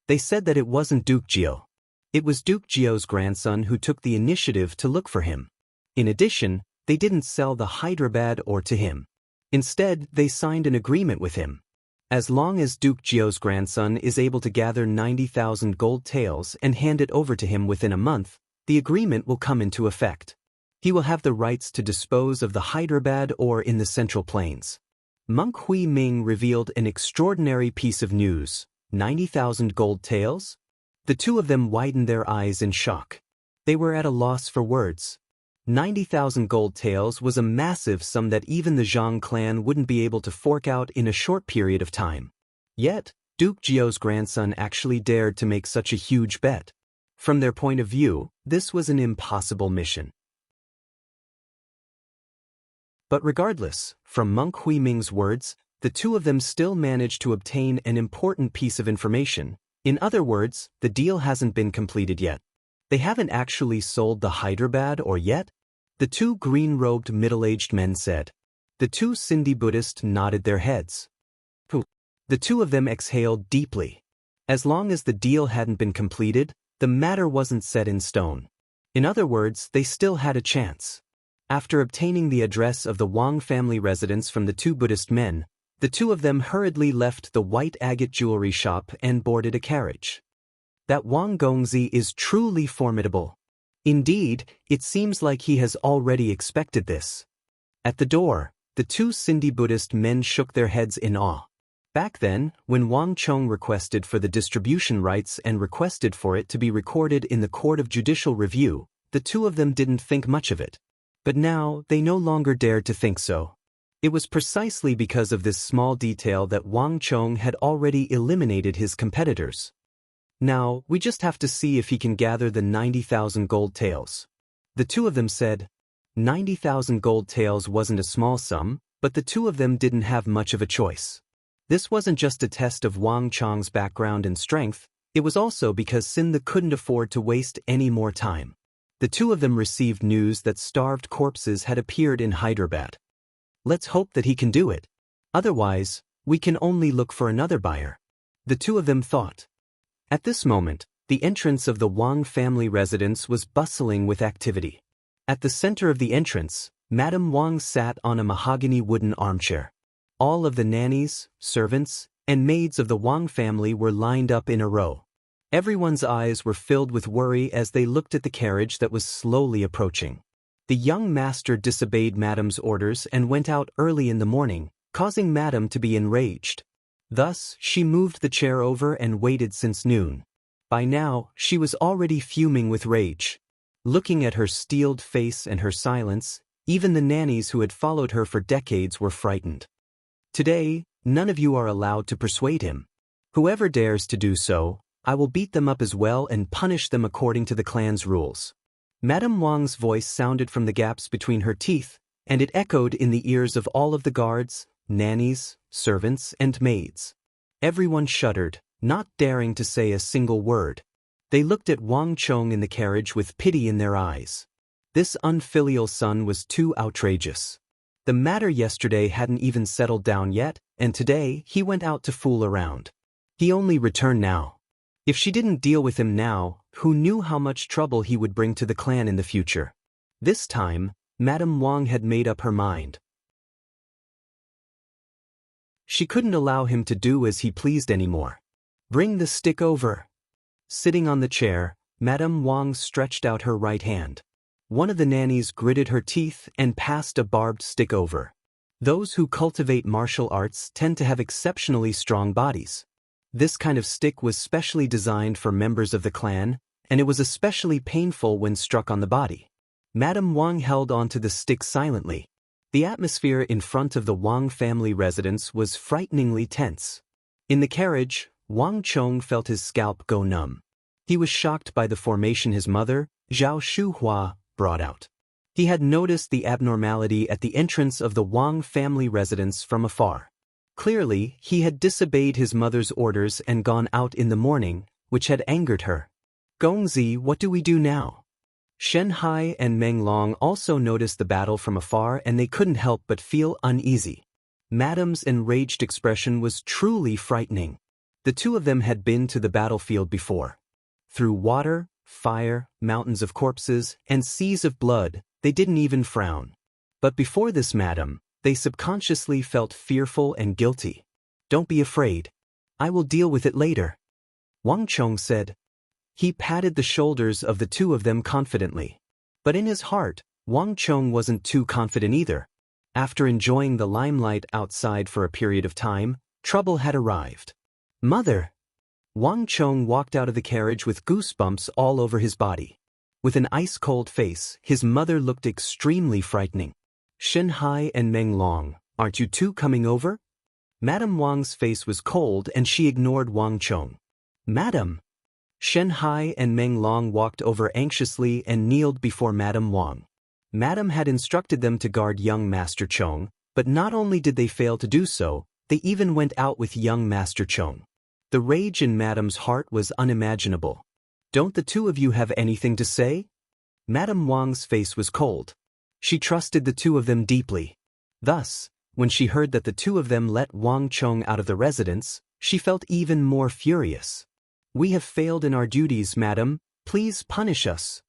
They said that it wasn't Duke Jiao. It was Duke Jiao's grandson who took the initiative to look for him. In addition, they didn't sell the Hyderabad ore to him. Instead, they signed an agreement with him. As long as Duke Jiao's grandson is able to gather 90,000 gold taels and hand it over to him within a month, the agreement will come into effect. He will have the rights to dispose of the Hyderabad ore in the Central Plains. Monk Hui Ming revealed an extraordinary piece of news. 90,000 gold taels? The two of them widened their eyes in shock. They were at a loss for words. 90,000 gold taels was a massive sum that even the Zhang clan wouldn't be able to fork out in a short period of time. Yet, Duke Jiao's grandson actually dared to make such a huge bet. From their point of view, this was an impossible mission. But regardless, from Monk Hui Ming's words, the two of them still managed to obtain an important piece of information. In other words, the deal hasn't been completed yet. They haven't actually sold the Hyderabad ore yet? The two green-robed middle-aged men said. The two Sindhi Buddhists nodded their heads. The two of them exhaled deeply. As long as the deal hadn't been completed, the matter wasn't set in stone. In other words, they still had a chance. After obtaining the address of the Wang family residence from the two Buddhist men, the two of them hurriedly left the white agate jewelry shop and boarded a carriage. That Wang Gongzi is truly formidable. Indeed, it seems like he has already expected this. At the door, the two Sindhi Buddhist men shook their heads in awe. Back then, when Wang Chong requested for the distribution rights and requested for it to be recorded in the Court of Judicial Review, the two of them didn't think much of it. But now, they no longer dared to think so. It was precisely because of this small detail that Wang Chong had already eliminated his competitors. Now, we just have to see if he can gather the 90,000 gold taels. The two of them said. 90,000 gold taels wasn't a small sum, but the two of them didn't have much of a choice. This wasn't just a test of Wang Chong's background and strength, it was also because Sindhi couldn't afford to waste any more time. The two of them received news that starved corpses had appeared in Hyderabad. Let's hope that he can do it. Otherwise, we can only look for another buyer. The two of them thought. At this moment, the entrance of the Wang family residence was bustling with activity. At the center of the entrance, Madame Wang sat on a mahogany wooden armchair. All of the nannies, servants, and maids of the Wang family were lined up in a row. Everyone's eyes were filled with worry as they looked at the carriage that was slowly approaching. The young master disobeyed Madame's orders and went out early in the morning, causing Madame to be enraged. Thus, she moved the chair over and waited since noon. By now, she was already fuming with rage. Looking at her steeled face and her silence, even the nannies who had followed her for decades were frightened. Today, none of you are allowed to persuade him. Whoever dares to do so, I will beat them up as well and punish them according to the clan's rules. Madame Wang's voice sounded from the gaps between her teeth, and it echoed in the ears of all of the guards, nannies, servants, and maids. Everyone shuddered, not daring to say a single word. They looked at Wang Chong in the carriage with pity in their eyes. This unfilial son was too outrageous. The matter yesterday hadn't even settled down yet, and today he went out to fool around. He only returned now. If she didn't deal with him now, who knew how much trouble he would bring to the clan in the future? This time, Madame Wang had made up her mind. She couldn't allow him to do as he pleased anymore. Bring the stick over. Sitting on the chair, Madame Wang stretched out her right hand. One of the nannies gritted her teeth and passed a barbed stick over. Those who cultivate martial arts tend to have exceptionally strong bodies. This kind of stick was specially designed for members of the clan, and it was especially painful when struck on the body. Madame Wang held onto the stick silently. The atmosphere in front of the Wang family residence was frighteningly tense. In the carriage, Wang Chong felt his scalp go numb. He was shocked by the formation his mother, Zhao Shuhua, brought out. He had noticed the abnormality at the entrance of the Wang family residence from afar. Clearly, he had disobeyed his mother's orders and gone out in the morning, which had angered her. Gongzi, what do we do now? Shen Hai and Meng Long also noticed the battle from afar and they couldn't help but feel uneasy. Madam's enraged expression was truly frightening. The two of them had been to the battlefield before. Through water, fire, mountains of corpses, and seas of blood, they didn't even frown. But before this madam, they subconsciously felt fearful and guilty. "Don't be afraid. I will deal with it later," Wang Chong said. He patted the shoulders of the two of them confidently. But in his heart, Wang Chong wasn't too confident either. After enjoying the limelight outside for a period of time, trouble had arrived. "Mother!" Wang Chong walked out of the carriage with goosebumps all over his body. With an ice-cold face, his mother looked extremely frightening. "Shen Hai and Meng Long, aren't you two coming over?" Madame Wang's face was cold and she ignored Wang Chong. "Madam!" Shen Hai and Meng Long walked over anxiously and kneeled before Madame Wang. Madame had instructed them to guard young Master Chong, but not only did they fail to do so, they even went out with young Master Chong. The rage in Madame's heart was unimaginable. "Don't the two of you have anything to say?" Madame Wang's face was cold. She trusted the two of them deeply. Thus, when she heard that the two of them let Wang Chong out of the residence, she felt even more furious. "We have failed in our duties, madam. Please punish us."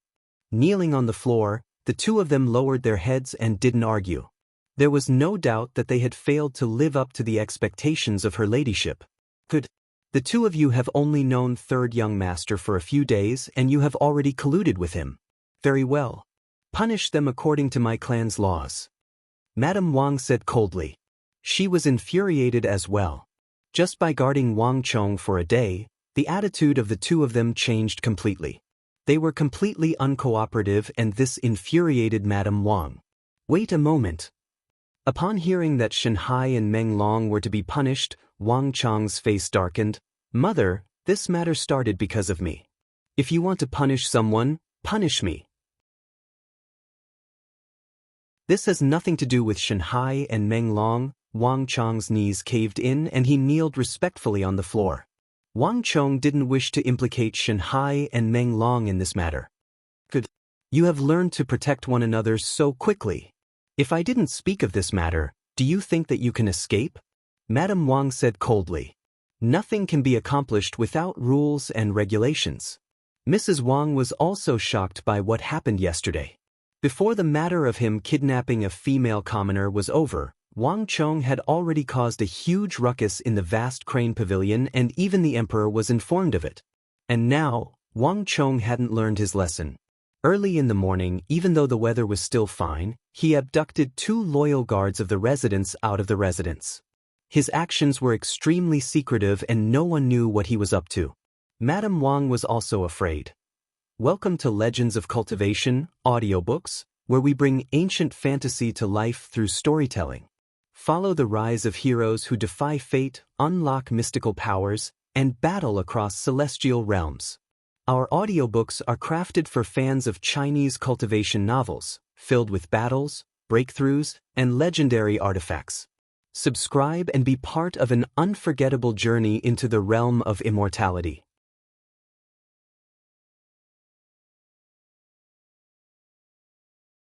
Kneeling on the floor, the two of them lowered their heads and didn't argue. There was no doubt that they had failed to live up to the expectations of her ladyship. "Good. The two of you have only known third young master for a few days and you have already colluded with him. Very well. Punish them according to my clan's laws." Madame Wang said coldly. She was infuriated as well. Just by guarding Wang Chong for a day, the attitude of the two of them changed completely. They were completely uncooperative and this infuriated Madame Wang. "Wait a moment." Upon hearing that Shen Hai and Meng Long were to be punished, Wang Chong's face darkened. "Mother, this matter started because of me. If you want to punish someone, punish me. This has nothing to do with Shen Hai and Meng Long." Wang Chong's knees caved in and he kneeled respectfully on the floor. Wang Chong didn't wish to implicate Shen Hai and Meng Long in this matter. "Good. You have learned to protect one another so quickly. If I didn't speak of this matter, do you think that you can escape?" Madame Wang said coldly. "Nothing can be accomplished without rules and regulations." Mrs. Wang was also shocked by what happened yesterday. Before the matter of him kidnapping a female commoner was over, Wang Chong had already caused a huge ruckus in the vast crane pavilion and even the emperor was informed of it. And now, Wang Chong hadn't learned his lesson. Early in the morning, even though the weather was still fine, he abducted 2 loyal guards of the residence out of the residence. His actions were extremely secretive and no one knew what he was up to. Madame Wang was also afraid. Welcome to Legends of Cultivation, audiobooks, where we bring ancient fantasy to life through storytelling. Follow the rise of heroes who defy fate, unlock mystical powers, and battle across celestial realms. Our audiobooks are crafted for fans of Chinese cultivation novels, filled with battles, breakthroughs, and legendary artifacts. Subscribe and be part of an unforgettable journey into the realm of immortality.